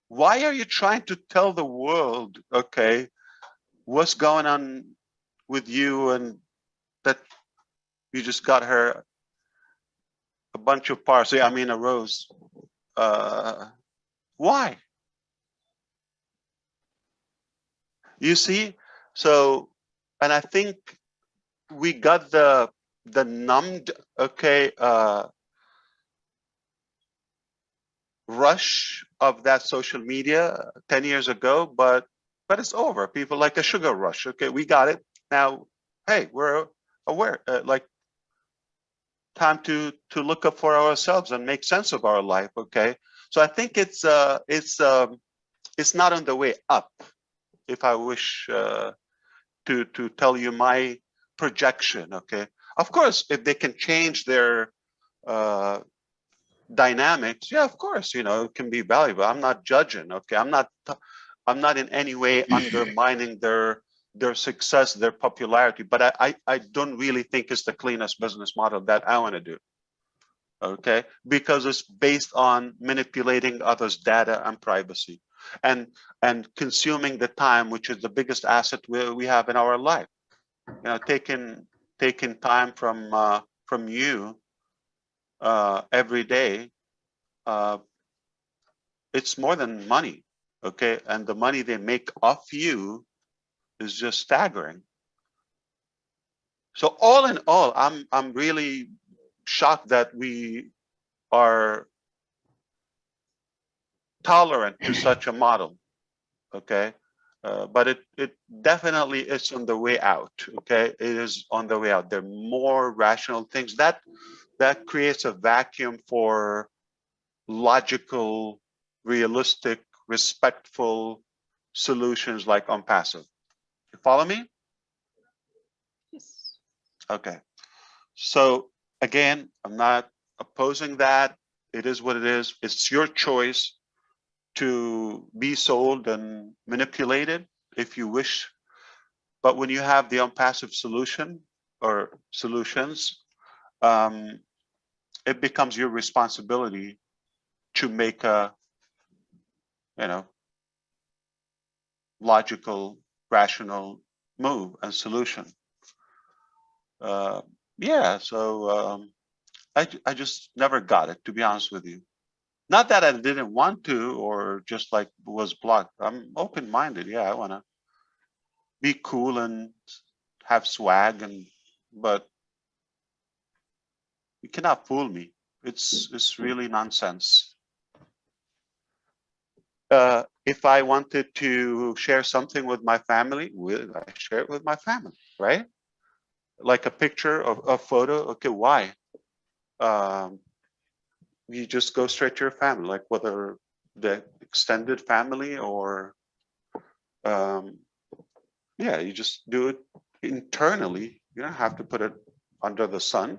Why are you trying to tell the world, okay, what's going on with you and that you just got her a bunch of parsley, I mean a rose? Why? You see? So, and I think we got the numbed, okay, rush of that social media 10 years ago, but it's over. People like a sugar rush. Okay, we got it now. Hey, we're aware. Like time to look up for ourselves and make sense of our life. Okay, so I think it's not on the way up. If I wish to tell you my projection, okay. Of course, if they can change their dynamics, yeah, of course, you know, it can be valuable. I'm not judging, okay. I'm not in any way undermining their success, their popularity, but I don't really think it's the cleanest business model that I want to do, okay, because it's based on manipulating others' data and privacy and consuming the time, which is the biggest asset we have in our life. You know, taking time from you every day, it's more than money, okay? And the money they make off you is just staggering. So all in all, I'm really shocked that we are tolerant to such a model, okay? But it definitely is on the way out, okay? It is on the way out. There are more rational things that creates a vacuum for logical, realistic, respectful solutions like OnPassive. You follow me? Yes. Okay. So again, I'm not opposing that. It is what it is. It's your choice to be sold and manipulated if you wish. But when you have the OnPassive solution or solutions, it becomes your responsibility to make a, you know, logical, rational move and solution. Yeah, so I just never got it, to be honest with you. Not that I didn't want to or just like was blocked. I'm open-minded. Yeah, I want to be cool and have swag, but you cannot fool me. It's really nonsense. If I wanted to share something with my family, I share it with my family, right? Like a picture of a photo. Okay, why? You just go straight to your family, like whether the extended family or yeah, you just do it internally. You don't have to put it under the sun.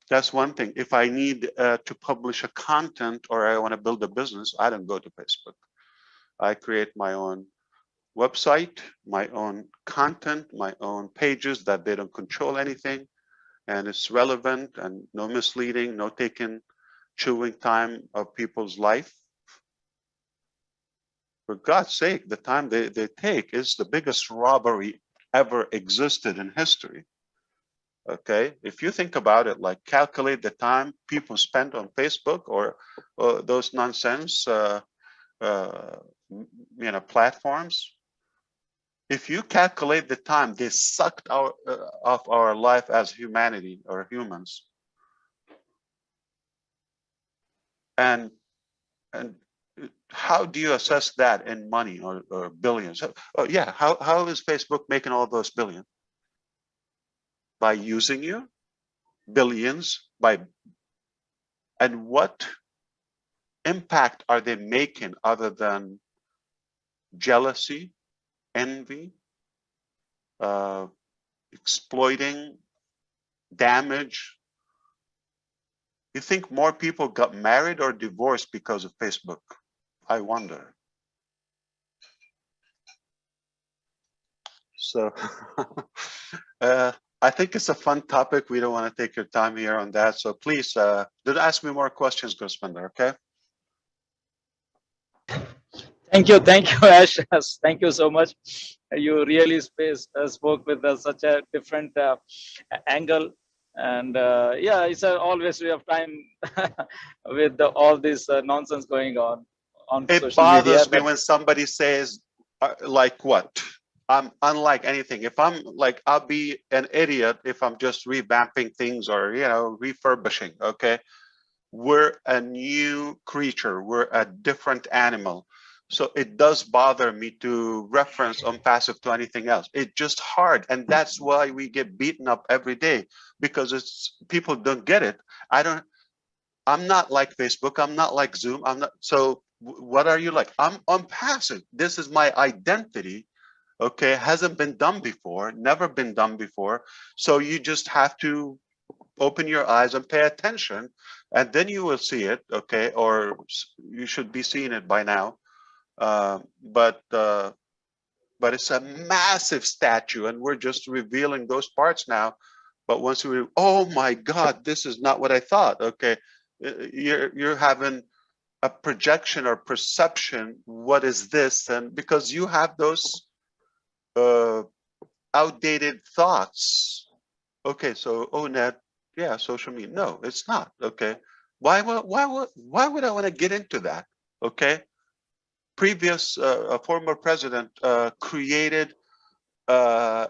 That's one thing. If I need to publish a content or I want to build a business, I don't go to Facebook. I create my own website, my own content, my own pages that they don't control anything, and it's relevant and no misleading, no chewing time of people's life. For God's sake, the time they take is the biggest robbery ever existed in history. Okay, if you think about it, like calculate the time people spend on Facebook or those nonsense, platforms. If you calculate the time they sucked out of our life as humanity or humans, and how do you assess that in money or billions? Oh yeah, how is Facebook making all those billions? By using you, billions by, and what impact are they making other than jealousy, envy, exploiting, damage? You think more people got married or divorced because of Facebook? I wonder. So I think it's a fun topic. We don't want to take your time here on that. So please don't ask me more questions, Gurspender, okay? Thank you, Ash. Thank you so much. You really spoke with such a different angle, and yeah, it's always we have time with all this nonsense going on It social media. bothers me when somebody says, like what? I'm unlike anything. If I'm like, I'll be an idiot if I'm just revamping things or, refurbishing, okay? We're a new creature. We're a different animal. So it does bother me to reference OnPassive to anything else. It's just hard. And that's why we get beaten up every day, because people don't get it. I'm not like Facebook. I'm not like Zoom. I'm not. So what are you like? I'm OnPassive. This is my identity. Okay, hasn't been done before, never been done before. So you just have to open your eyes and pay attention, and then you will see it. Okay, or you should be seeing it by now. But it's a massive statue, and we're just revealing those parts now. But once we, oh my God, this is not what I thought. Okay, you're having a projection or perception. What is this? And because you have those outdated thoughts. Okay, so ONET, yeah, social media. No, it's not. Okay, why would I want to get into that? Okay, previous former president created a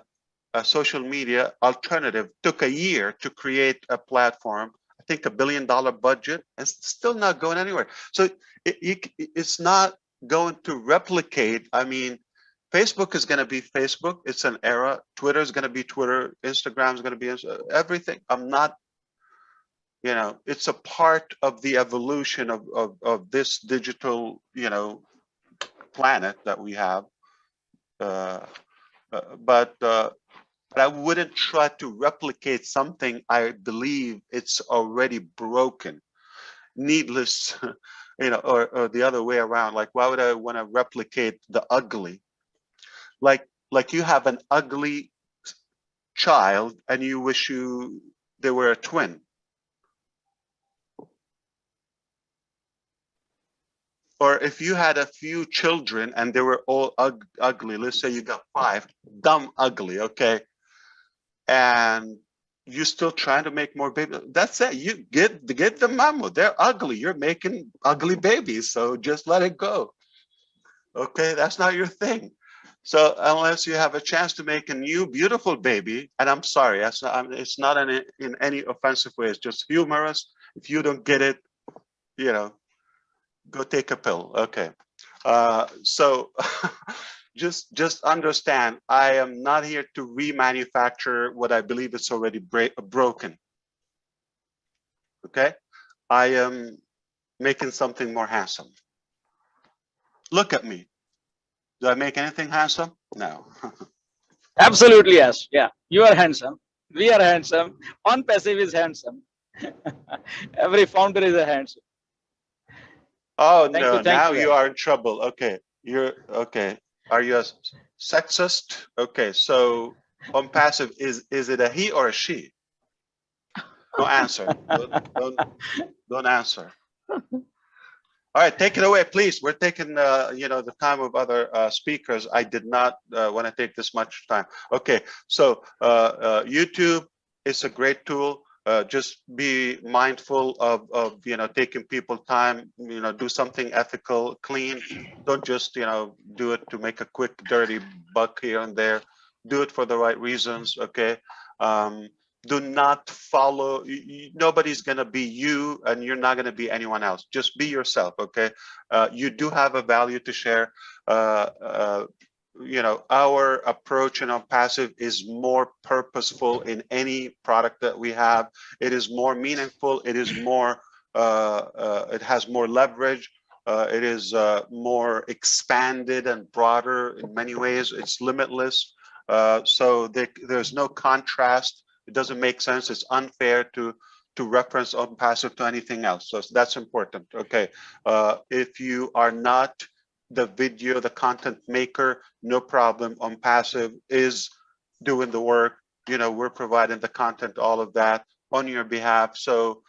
social media alternative. Took a year to create a platform. I think $1 billion budget, and still not going anywhere. So it's not going to replicate. I mean, Facebook is going to be Facebook. It's an era. Twitter is going to be Twitter. Instagram is going to be everything. I'm not, it's a part of the evolution of this digital, planet that we have. But I wouldn't try to replicate something I believe it's already broken. Needless, or the other way around. Like, why would I want to replicate the ugly? Like you have an ugly child and you wish they were a twin. Or if you had a few children and they were all ugly, let's say you got 5, dumb ugly, okay? And you're still trying to make more babies. That's it. You get the memo. They're ugly. You're making ugly babies. So just let it go. Okay, that's not your thing. So unless you have a chance to make a new beautiful baby, and I'm sorry, that's not, it's not in any offensive way. It's just humorous. If you don't get it, you know, go take a pill. Okay. So just understand, I am not here to remanufacture what I believe is already broken. Okay. I am making something more handsome. Look at me. Do I make anything handsome? No. Absolutely, yes. Yeah, you are handsome. We are handsome. OnPassive is handsome. Every founder is a handsome. Oh Thank you. no, Thank now you. you are in trouble. Okay. You're okay. Are you a sexist? Okay, so OnPassive, is it a he or a she? No answer. Don't answer. All right, take it away, please. We're taking, the time of other speakers. I did not want to take this much time. Okay, so YouTube is a great tool. Just be mindful of taking people time. Do something ethical, clean. Don't just do it to make a quick, dirty buck here and there. Do it for the right reasons. Okay. Do not follow, nobody's going to be you, and you're not going to be anyone else. Just be yourself. Okay. You do have a value to share. Our approach in OnPassive is more purposeful in any product that we have. It is more meaningful. It is more it has more leverage. It is more expanded and broader in many ways. It's limitless. So there's no contrast. It doesn't make sense. It's unfair to reference OnPassive to anything else. So that's important. Okay. If you are not the video, the content maker, no problem. OnPassive is doing the work. We're providing the content, all of that on your behalf. So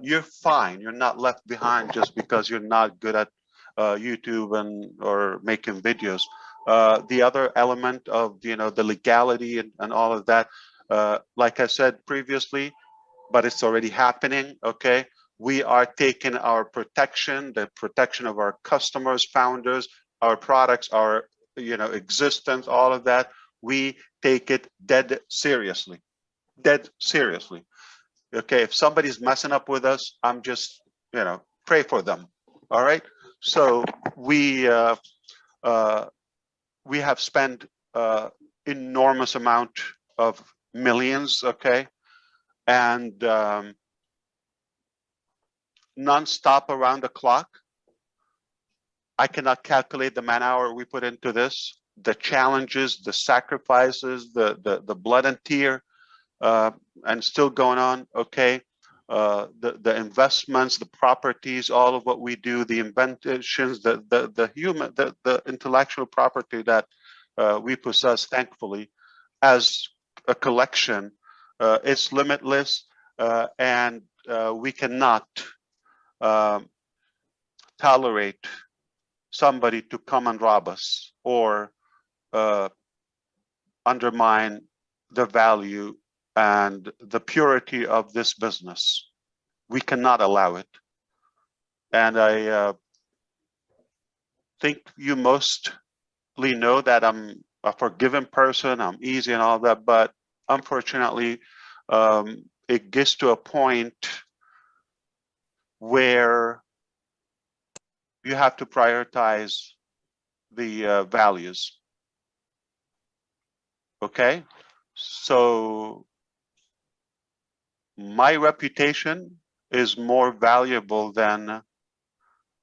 you're fine. You're not left behind just because you're not good at YouTube or making videos. The other element of the legality and all of that, like I said previously, but it's already happening. Okay, we are taking our protection, the protection of our customers, founders, our products, our existence, all of that. We take it dead seriously. Okay, if somebody's messing up with us, I'm just pray for them. All right. So we have spent enormous amount of millions. Okay, and non-stop around the clock. I cannot calculate the man hour we put into this, the challenges, the sacrifices, the blood and tear, and still going on. Okay, the investments, the properties, all of what we do, the inventions, the human, the intellectual property that we possess, thankfully, as a collection, it's limitless, and we cannot tolerate somebody to come and rob us or undermine the value and the purity of this business. We cannot allow it. And I think you mostly know that I'm a forgiving person, I'm easy and all that, but unfortunately, it gets to a point where you have to prioritize the values. Okay, so my reputation is more valuable than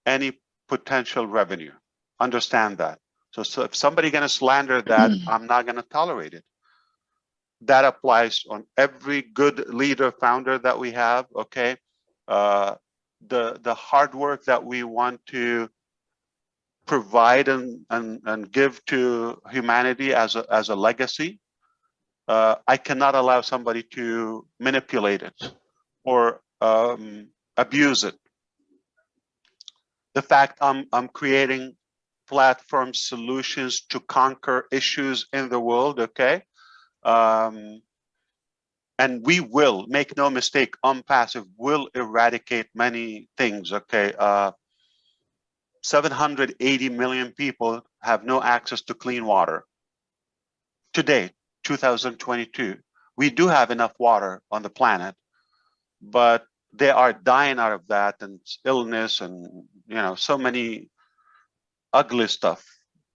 any potential revenue. Understand that. So if somebody gonna slander that, I'm not gonna tolerate it. That applies on every good leader, founder that we have. Okay, the hard work that we want to provide and give to humanity as a legacy, I cannot allow somebody to manipulate it or abuse it. The fact I'm creating platform solutions to conquer issues in the world, okay? And we will, make no mistake, OnPassive will eradicate many things, okay? 780 million people have no access to clean water. Today, 2022, we do have enough water on the planet, but they are dying out of that, and illness and so many ugly stuff.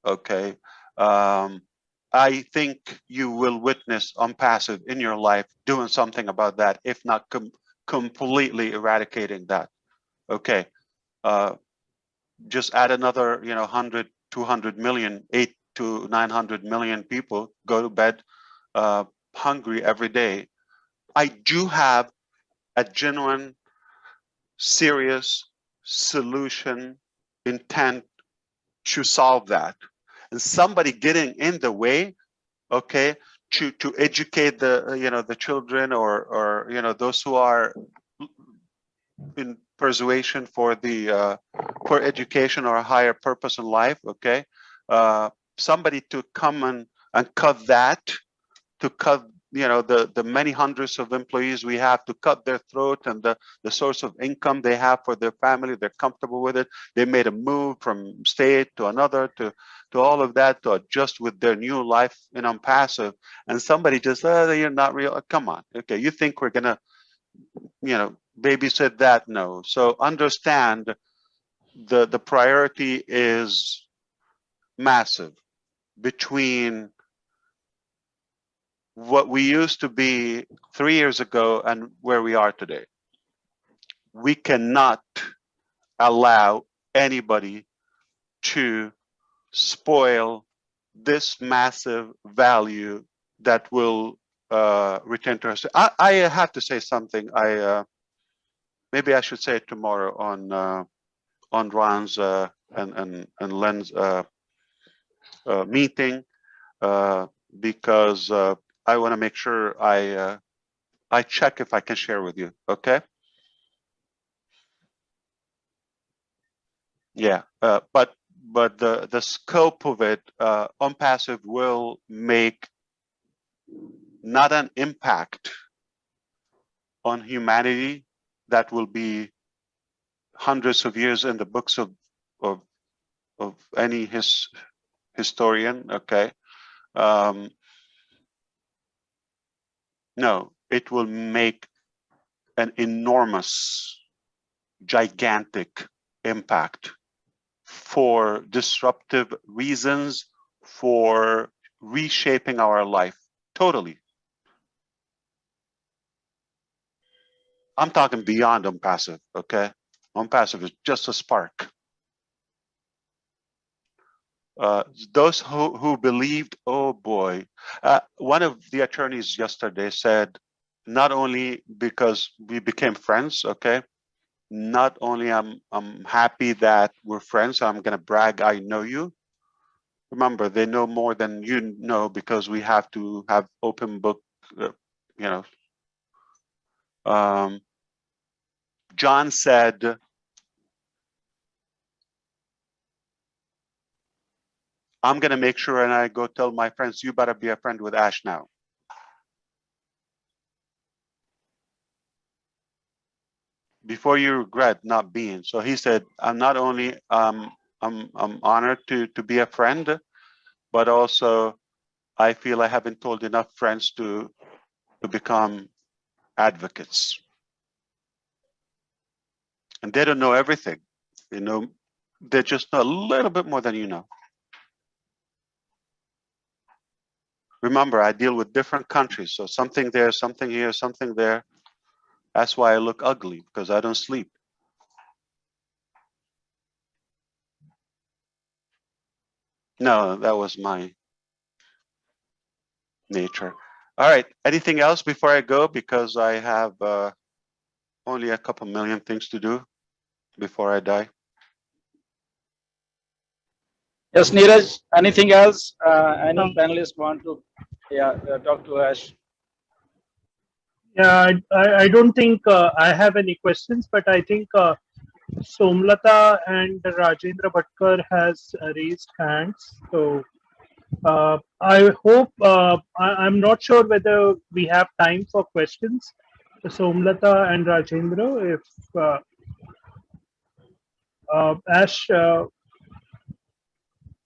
Okay. I think you will witness OnPassive in your life doing something about that, if not completely eradicating that. Okay. Just add another 100, 200 million, 8 to 900 million people go to bed hungry every day. I do have a genuine, serious solution intent to solve that, and somebody getting in the way, okay, to educate the the children, or those who are in persuasion for the for education or a higher purpose in life, okay, somebody to come and cut that, to cut the many hundreds of employees we have, to cut their throat, and the source of income they have for their family. They're comfortable with it. They made a move from state to another, to all of that, to adjust with their new life in OnPassive. And somebody just, you're not real. Come on. Okay, you think we're gonna babysit that? No. So understand the priority is massive between what we used to be 3 years ago and where we are today. We cannot allow anybody to spoil this massive value that will return to us. I have to say something. Maybe I should say it tomorrow on Ron's and Len's meeting, because I want to make sure I check if I can share with you. Okay. Yeah, but the scope of it, OnPassive will make not an impact on humanity that will be hundreds of years in the books of any historian. Okay. No, it will make an enormous, gigantic impact for disruptive reasons, for reshaping our life totally. I'm talking beyond OnPassive, okay? OnPassive is just a spark. Those who believed, oh boy, one of the attorneys yesterday said, not only because we became friends, okay, not only I'm happy that we're friends, I'm gonna brag, I know you. Remember, they know more than you know, because we have to have open book, John said, I'm gonna make sure, and I go tell my friends, you better be a friend with Ash now. Before you regret not being. So he said, I'm not only I'm honored to be a friend, but also I feel I haven't told enough friends to become advocates. And they don't know everything, they just know a little bit more than you know. Remember, I deal with different countries, so something there, something here, something there. That's why I look ugly, because I don't sleep. No, that was my nature. All right, anything else before I go? Because I have only a couple million things to do before I die. Yes, Neeraj, anything else? Any panelists want to talk to Ash? Yeah, I don't think I have any questions, but I think Somlata and Rajendra Bhatkar has raised hands. So I hope, I'm not sure whether we have time for questions. Somlata and Rajendra, if Ash,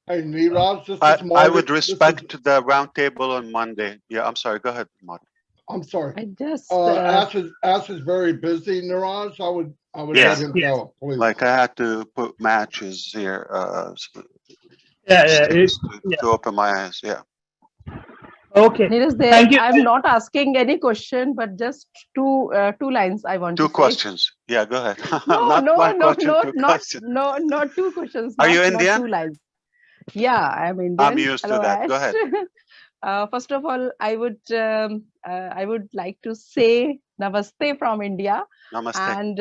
Hey, Neeraj, this is I Marty. would respect the roundtable on Monday. Yeah, I'm sorry. Go ahead, Marty. I'm sorry. I just Ash is very busy, Neeraj. I would Yes. let him Yes. go, please. Like I had to put matches here, Yeah, sticks yeah. to open my eyes. Yeah. Okay. Neeraj, Thank you. I'm not asking any question, but just two lines I want Two to say. questions. Yeah, go ahead. No, Not no, one no, question, no, two not questions. not two questions. Are you Not Indian? 2 lines. Yeah, I'm I'm Indian. used to Hello, that. Go Ash. ahead. First of all, I would like to say Namaste from India, Namaste. and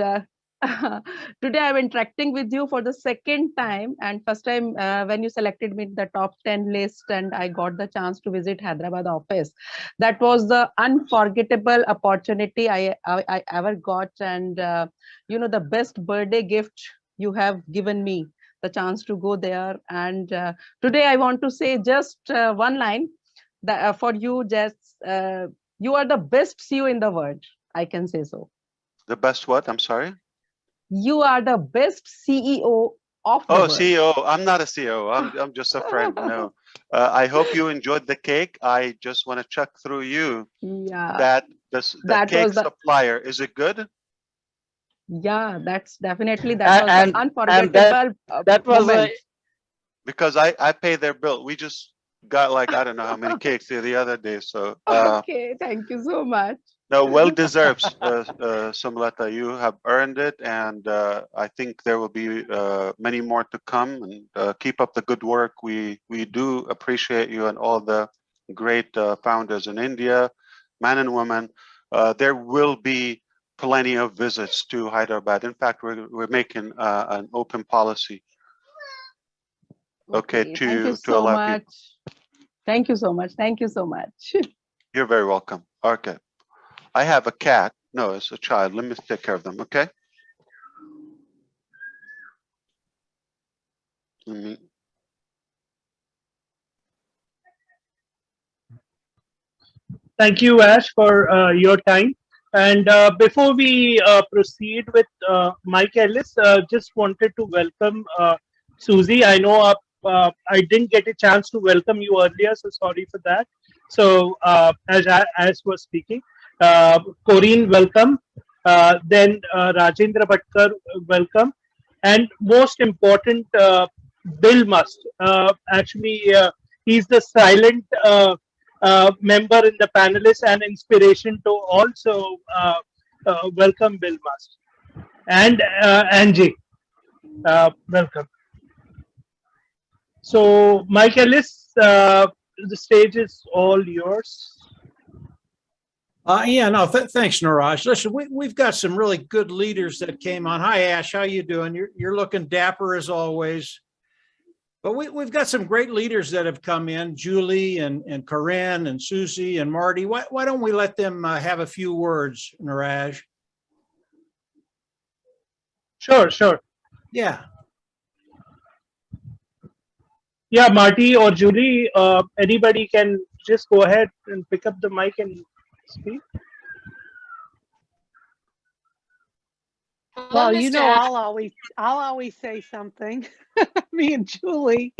today I'm interacting with you for the second time. And first time when you selected me in the top 10 list, and I got the chance to visit Hyderabad office. That was the unforgettable opportunity I ever got, and the best birthday gift you have given me, the chance to go there. And today I want to say just one line that for you, just you are the best CEO in the world. I can say so. The best what? I'm sorry. You are the best CEO of the Oh, world. CEO. I'm not a CEO. I'm just a friend. No. I hope you enjoyed the cake. I just want to check through you Yeah, that the that cake was the supplier, is it good? yeah. That's definitely that was the And unforgettable that was moment. Because I pay their bill. We just got like I don't know how many cakes the other day. So Okay, thank you so much. no, well deserved, Somlata. You have earned it, and I think there will be many more to come. And keep up the good work. We do appreciate you and all the great founders in India, men and women. There will be plenty of visits to Hyderabad. In fact, we're making an open policy. Okay, Thank you to so allow much. people. Thank you so much. Thank you so much. You're very welcome. Okay. I have a cat. No, it's a child. Let me take care of them, okay? Let me... Thank you, Ash, for your time. And before we proceed with Mike Ellis, just wanted to welcome Susie. I know I didn't get a chance to welcome you earlier, so sorry for that. So as was speaking, Corinne, welcome. Then Rajendra Bhatkar, welcome. And most important, Bill Must. Actually, he's the silent member in the panelists and inspiration to also welcome Bill Must. And Angie, welcome. So, Mike Ellis, the stage is all yours. Yeah, no, thanks, Niraj. Listen, we've got some really good leaders that came on. Hi, Ash, how you doing? You're looking dapper as always. But we've got some great leaders that have come in, Julie and Corinne and Susie and Marty. Why don't we let them have a few words, Niraj? Sure. Yeah. Yeah, Marty or Julie, anybody can just go ahead and pick up the mic and speak. Well, I'll always say something. Me and Julie.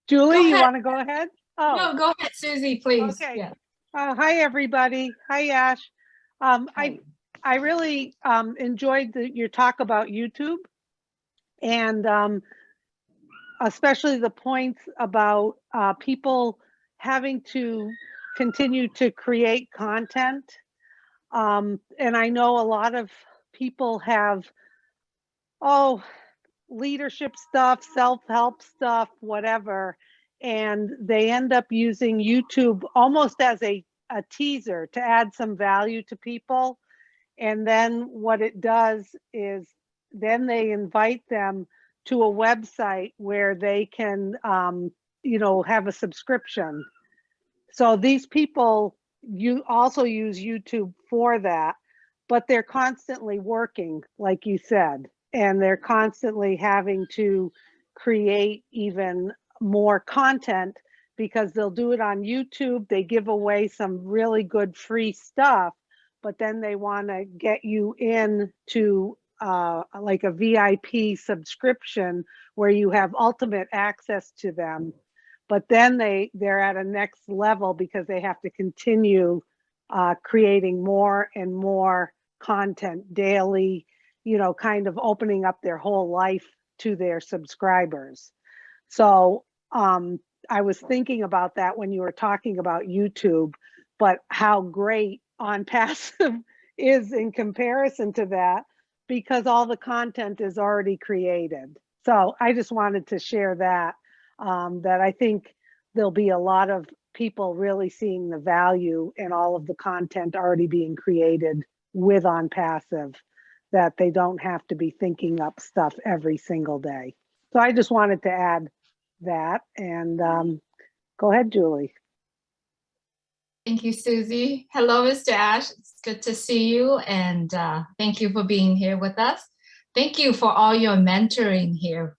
Julie, you want to go ahead? Oh, no, go ahead, Susie, please. Okay. Yeah. Hi, everybody. Hi, Ash. I really enjoyed your talk about YouTube, and especially the points about people having to continue to create content. And I know a lot of people have, leadership stuff, self-help stuff, whatever, and they end up using YouTube almost as a teaser to add some value to people. And then what it does is then they invite them to a website where they can, have a subscription. So these people, you also use YouTube for that, but they're constantly working, like you said, and they're constantly having to create even more content because they'll do it on YouTube. They give away some really good free stuff, but then they want to get you in to like a VIP subscription where you have ultimate access to them. But then they're at a next level because they have to continue creating more and more content daily, you know, kind of opening up their whole life to their subscribers. So I was thinking about that when you were talking about YouTube, but how great OnPassive is in comparison to that, because all the content is already created. So I just wanted to share that, that I think there'll be a lot of people really seeing the value in all of the content already being created with OnPassive, that they don't have to be thinking up stuff every single day. So I just wanted to add that, and go ahead, Julie. Thank you, Susie. Hello, Mr. Ash. It's good to see you, and thank you for being here with us. Thank you for all your mentoring here.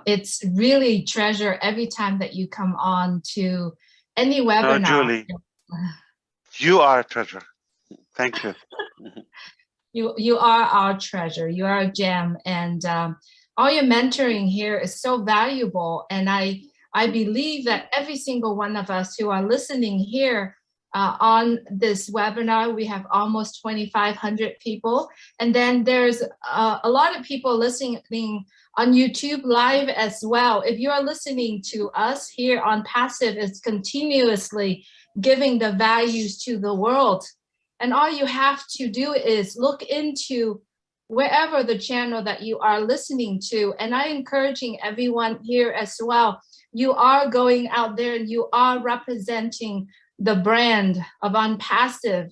It's really treasure every time that you come on to any webinar. Julie, you are a treasure. Thank you. You are our treasure. You are a gem, and all your mentoring here is so valuable. And I believe that every single one of us who are listening here on this webinar, we have almost 2,500 people. And then there's a lot of people listening on YouTube Live as well. If you are listening to us here OnPassive, it's continuously giving the values to the world. And all you have to do is look into wherever the channel that you are listening to. And I'm encouraging everyone here as well. You are going out there and you are representing the brand of OnPassive.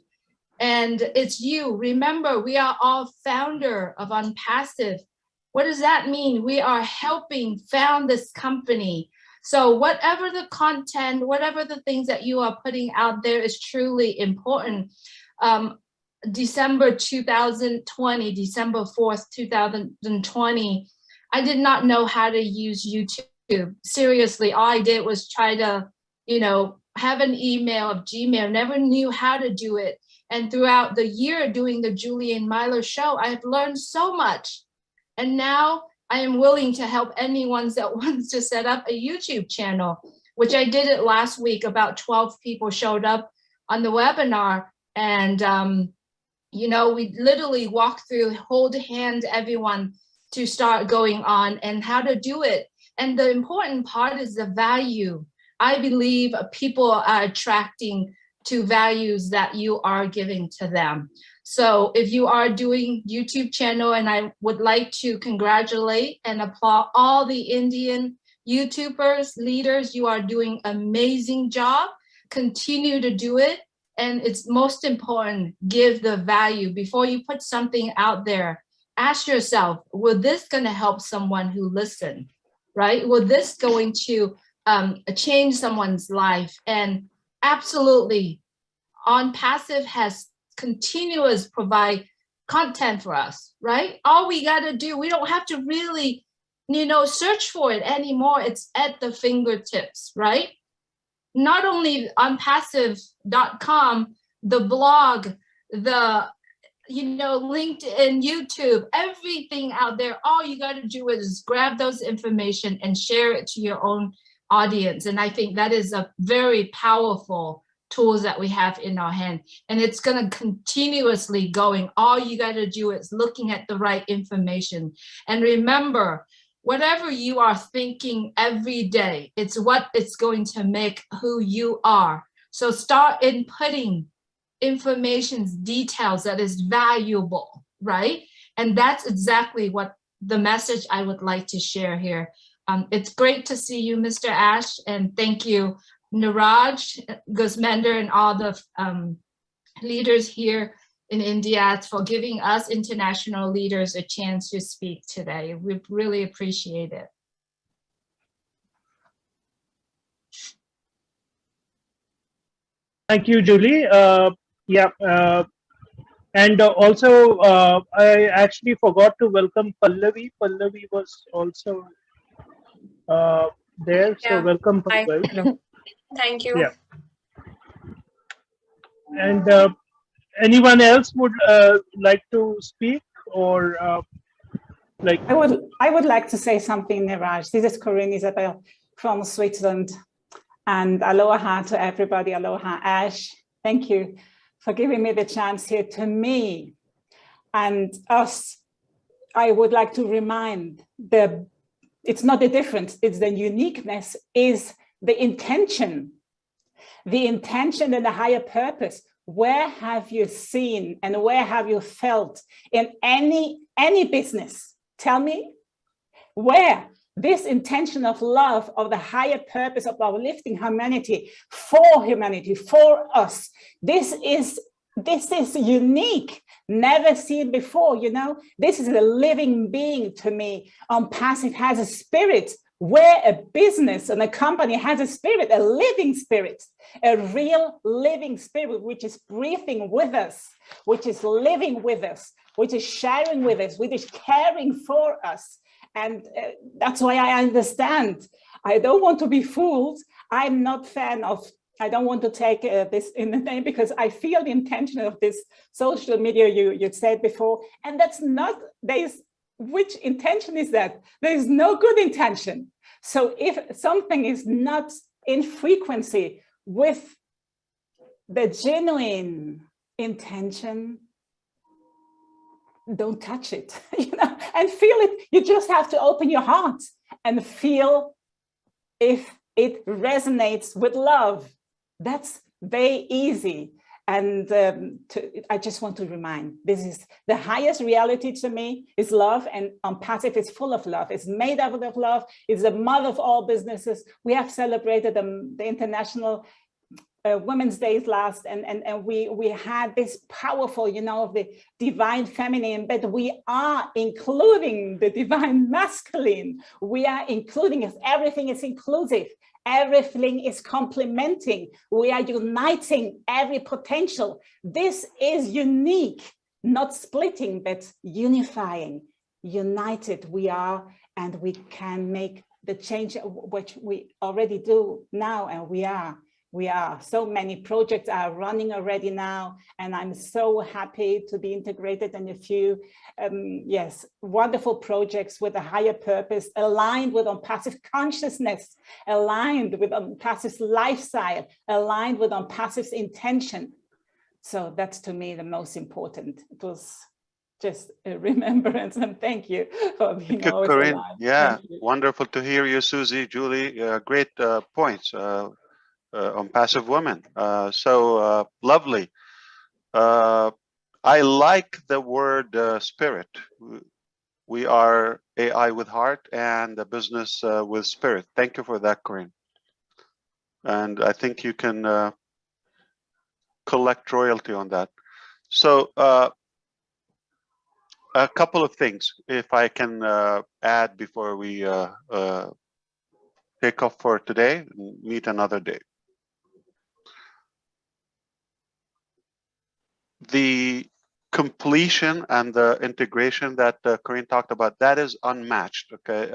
And it's you. Remember, we are all founder of OnPassive. What does that mean? We are helping found this company. So whatever the content, whatever the things that you are putting out there is truly important. December 2020, December 4th, 2020, I did not know how to use YouTube. Seriously, all I did was try to, you know, have an email of Gmail, never knew how to do it. And throughout the year doing the Julie and Milo show, I have learned so much. And now I am willing to help anyone that wants to set up a YouTube channel, which I did it last week. About 12 people showed up on the webinar. And, you know, we literally walked through, hold hand everyone to start going on and how to do it. And the important part is the value. I believe people are attracting to values that you are giving to them. So if you are doing YouTube channel, and I would like to congratulate and applaud all the Indian YouTubers, leaders, you are doing amazing job. Continue to do it. And it's most important, give the value. Before you put something out there, ask yourself, will this gonna help someone who listens, right? Will this going to change someone's life? And absolutely, OnPassive has continuous provide content for us, right? All we gotta do, we don't have to really, you know, search for it anymore. It's at the fingertips, right? Not only OnPassive.com, the blog, the, you know, LinkedIn, YouTube, everything out there, all you got to do is grab those information and share it to your own audience. And I think that is a very powerful tools that we have in our hand. And it's going to continuously going. All you got to do is looking at the right information. And remember, whatever you are thinking every day, it's what it's going to make who you are. So start inputting information, details that is valuable, right? And that's exactly what the message I would like to share here. It's great to see you, Mr. Ash, and thank you, Niraj, Gusmender, and all the leaders here in India for giving us international leaders a chance to speak today. We really appreciate it. Thank you, Julie. And also, I actually forgot to welcome Pallavi. Pallavi was also there, so welcome, Hi. Pallavi. Hello. Thank you. Yeah. And anyone else would like to speak or like? I would like to say something, Niraj. This is Corinne Isabel from Switzerland. And aloha to everybody. Aloha, Ash. Thank you for giving me the chance here. To me and us, I would like to remind it's not the difference, it's the uniqueness, is the intention and the higher purpose. Where have you seen and where have you felt in any business? Tell me where this intention of love, of the higher purpose of our lifting humanity, for us. This is unique, never seen before, you know. This is a living being to me. OnPassive has a spirit, where a business and a company has a spirit, a living spirit, a real living spirit, which is breathing with us, which is living with us, which is sharing with us, which is caring for us. And that's why I understand. I don't want to be fooled. I'm not fan of, I don't want to take this in the name, because I feel the intention of this social media you said before. And that's not, which intention is that? There is no good intention. So if something is not in frequency with the genuine intention, don't touch it, you know, and feel it. You just have to open your heart and feel if it resonates with love. That's very easy. And I just want to remind, this is the highest reality to me, is love, and OnPassive is full of love. It's made out of love. It's the mother of all businesses. We have celebrated the International Women's Day last, and we had this powerful, you know, of the divine feminine, but we are including the divine masculine. We are including it. Everything is inclusive. Everything is complementing. We are uniting every potential. This is unique, not splitting, but unifying. United we are, and we can make the change, which we already do now, and we are. So many projects are running already now, and I'm so happy to be integrated in a few, yes, wonderful projects with a higher purpose, aligned with OnPassive consciousness, aligned with OnPassive's lifestyle, aligned with OnPassive's intention. So that's, to me, the most important. It was just a remembrance, and thank you for being always Corinne. alive. Yeah, wonderful to hear you, Susie, Julie. Great points. OnPassive women, so lovely. I like the word spirit. We are AI with heart and a business with spirit. Thank you for that, Corinne. And I think you can collect royalty on that. So a couple of things, if I can add before we take off for today and meet another day. The completion and the integration that Corinne talked about, that is unmatched. Okay,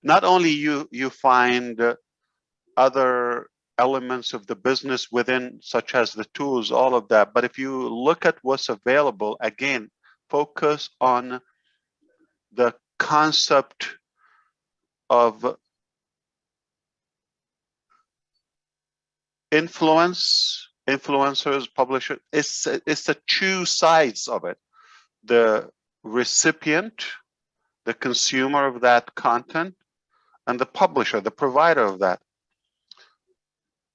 not only you find other elements of the business within, such as the tools, all of that, but if you look at what's available, again, focus on the concept of influencers, publishers. It's the two sides of it: the recipient, the consumer of that content, and the publisher, the provider of that.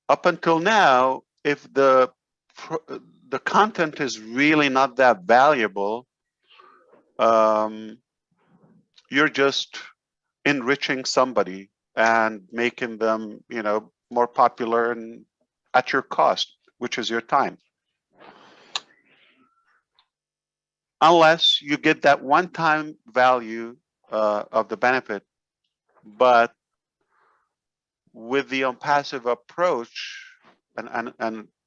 Up until now, if the content is really not that valuable, you're just enriching somebody and making them, you know, more popular and at your cost, which is your time. Unless you get that one-time value of the benefit. But with the OnPassive approach,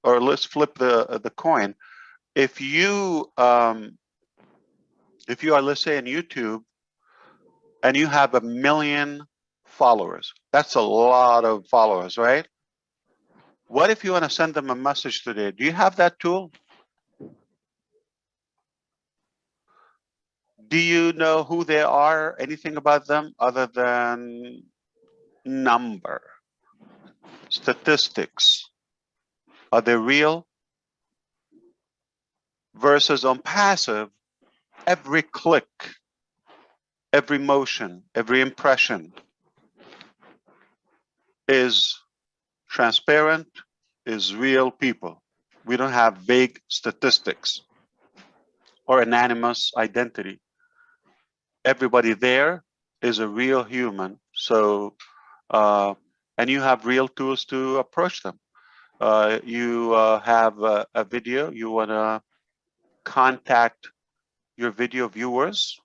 or let's flip the coin. If you are, let's say, on YouTube, and you have 1 million followers, that's a lot of followers, right? What if you want to send them a message today? Do you have that tool? Do you know who they are? Anything about them other than number? Statistics. Are they real? Versus OnPassive, every click, every motion, every impression is transparent, is real people. We don't have vague statistics or anonymous identity. Everybody there is a real human. So, and you have real tools to approach them. You have a video, you want to contact your video viewers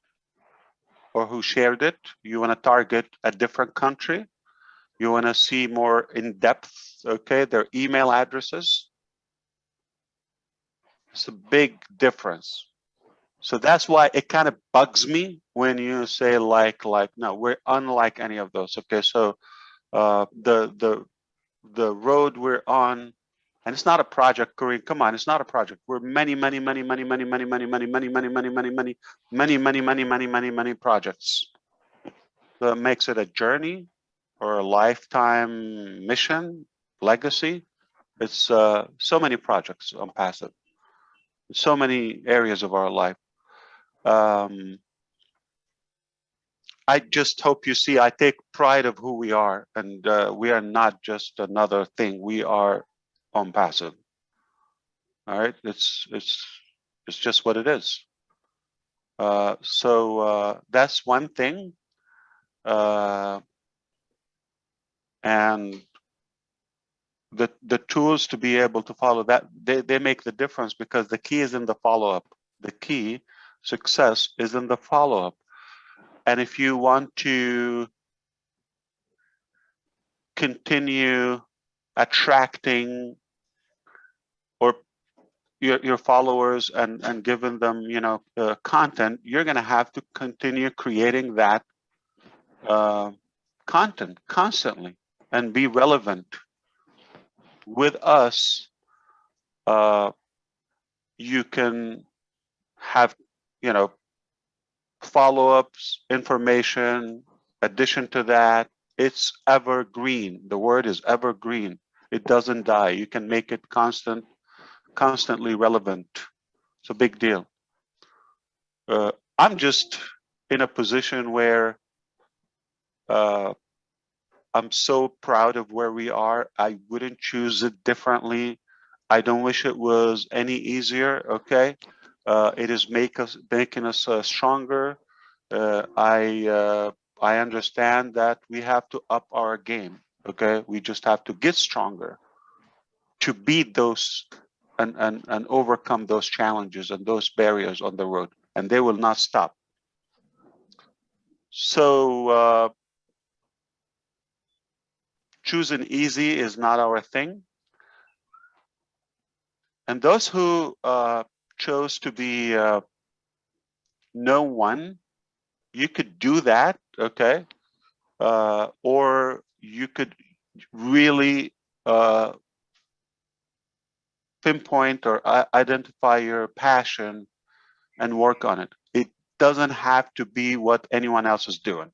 or who shared it. You want to target a different country. You want to see more in depth, okay, their email addresses. It's a big difference. So that's why it kind of bugs me when you say like, no, we're unlike any of those. Okay, so the road we're on, and it's not a project, Kareem. Come on, it's not a project. We're many projects. So it makes it a journey or a lifetime mission, legacy. It's so many projects on Passive, so many areas of our life. I just hope you see, I take pride of who we are, and we are not just another thing. We are OnPassive. All right, it's just what it is. So that's one thing, and the tools to be able to follow that, they make the difference, because the key is in the follow-up. The key success is in the follow-up. And if you want to continue attracting or your followers and giving them, you know, content, you're going to have to continue creating that content constantly and be relevant. With us, you can have, you know, follow-ups, information, addition to that. It's evergreen. The word is evergreen. It doesn't die. You can make it constantly relevant. It's a big deal. I'm just in a position where I'm so proud of where we are. I wouldn't choose it differently. I don't wish it was any easier. Okay, it is making us stronger. I understand that we have to up our game. Okay, we just have to get stronger to beat those and overcome those challenges and those barriers on the road, and they will not stop. So choosing easy is not our thing. And those who chose to be no one, you could do that, okay? Or you could really pinpoint or identify your passion and work on it. It doesn't have to be what anyone else is doing.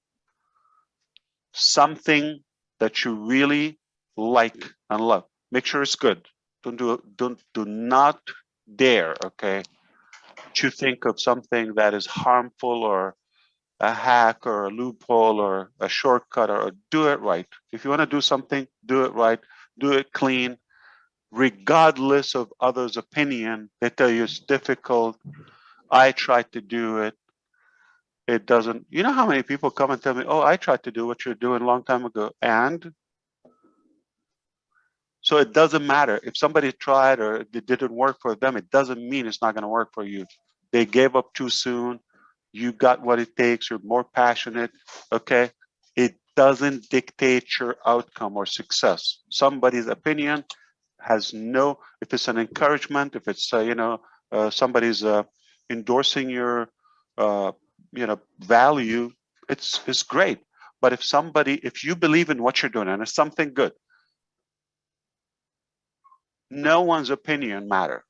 Something that you really like and love. Make sure it's good. Do not dare, okay, to think of something that is harmful or a hack or a loophole or a shortcut, or do it right. If you want to do something, do it right, do it clean, regardless of others' opinion. They tell you it's difficult. I tried to do it. It doesn't. You know how many people come and tell me, oh, I tried to do what you're doing a long time ago. And so it doesn't matter. If somebody tried or it didn't work for them, it doesn't mean it's not going to work for you. They gave up too soon. You got what it takes. You're more passionate. Okay. It doesn't dictate your outcome or success. Somebody's opinion has no, if it's an encouragement, if it's, somebody's endorsing your, value, it's great. But if you believe in what you're doing and it's something good, no one's opinion matter.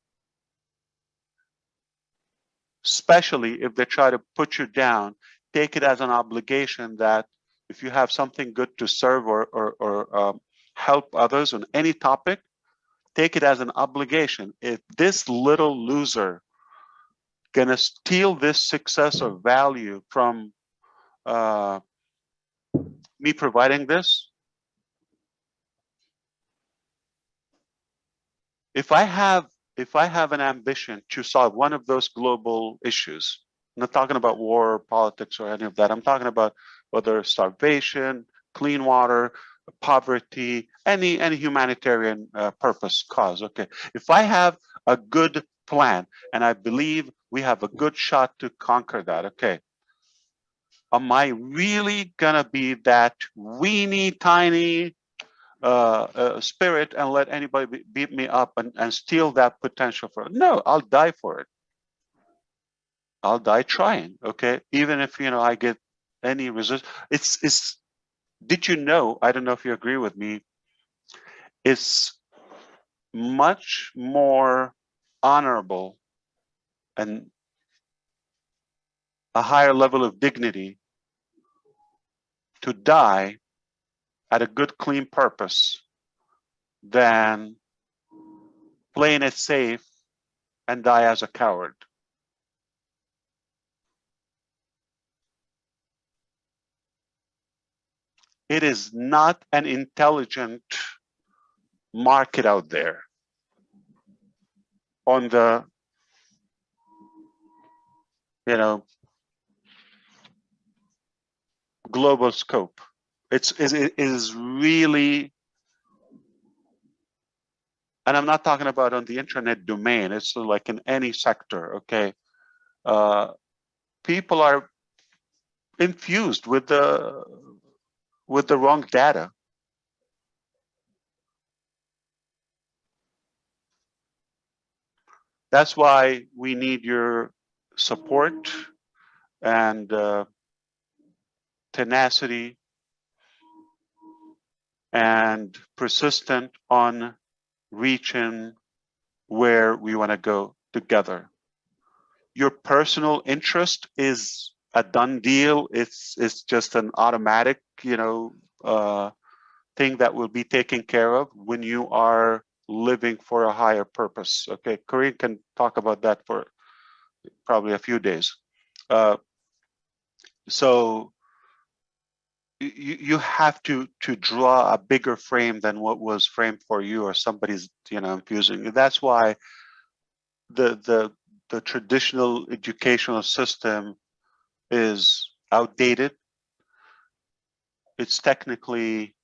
especially if they try to put you down, take it as an obligation that if you have something good to serve or help others on any topic, take it as an obligation. If this little loser gonna steal this success or value from me providing this, if I have an ambition to solve one of those global issues, I'm not talking about war, politics, or any of that. I'm talking about whether starvation, clean water, poverty, any humanitarian purpose cause. Okay, if I have a good plan and I believe we have a good shot to conquer that, okay, am I really gonna be that weeny tiny spirit and let anybody beat me up and steal that potential for it? No, I'll die for it. I'll die trying. Okay, even if I get any resist. It's. Did you know? I don't know if you agree with me. It's much more honorable and a higher level of dignity to die at a good, clean purpose than playing it safe and die as a coward. It is not an intelligent market out there on the, global scope. It is really, and I'm not talking about on the internet domain, it's like in any sector, okay? People are infused with the wrong data. That's why we need your support and tenacity and persistent on reaching where we want to go together. Your personal interest is a done deal. It's just an automatic, thing that will be taken care of when you are living for a higher purpose. Okay, Corinne can talk about that for probably a few days. So you have to draw a bigger frame than what was framed for you or somebody's infusing. That's why the traditional educational system is outdated. It's technically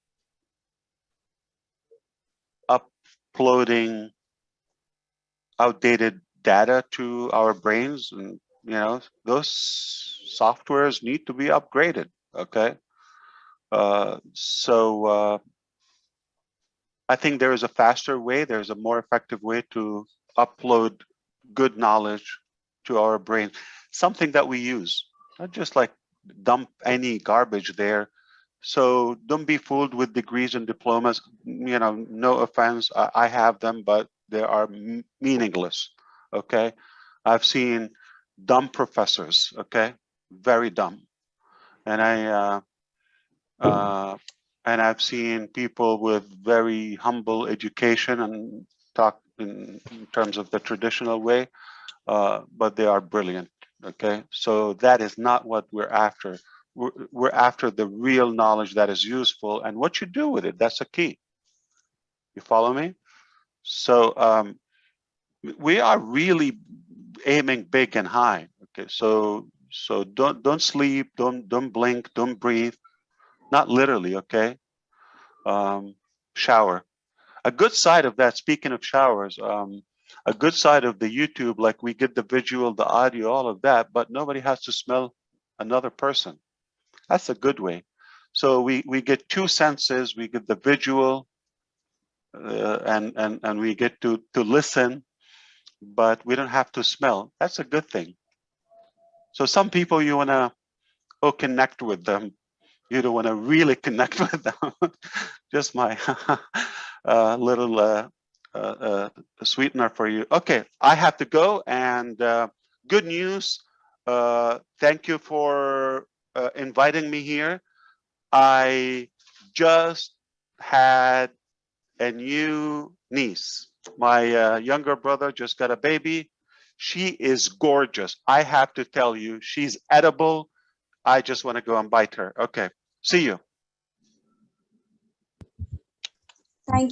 uploading outdated data to our brains, and those softwares need to be upgraded. Okay, so I think there is a faster way, there's a more effective way to upload good knowledge to our brain, something that we use, not just like dump any garbage there. So don't be fooled with degrees and diplomas. No offense, I have them, but they are meaningless. Okay, I've seen dumb professors. Okay, very dumb, and I've seen people with very humble education and talk in terms of the traditional way, but they are brilliant. Okay, so that is not what we're after. We're after the real knowledge that is useful, and what you do with it, that's a key. You follow me? So we are really aiming big and high. Okay, so don't sleep, don't blink, don't breathe. Not literally, okay? Shower. A good side of that, speaking of showers, a good side of the YouTube, like we get the visual, the audio, all of that, but nobody has to smell another person. That's a good way. So we get two senses. We get the visual, and we get to listen, but we don't have to smell. That's a good thing. So some people, you want to connect with them. You don't want to really connect with them. Just my little sweetener for you. Okay, I have to go, and good news. Thank you for inviting me here. I just had a new niece. My younger brother just got a baby. She is gorgeous. I have to tell you, she's edible. I just want to go and bite her. Okay, see you. Thank you.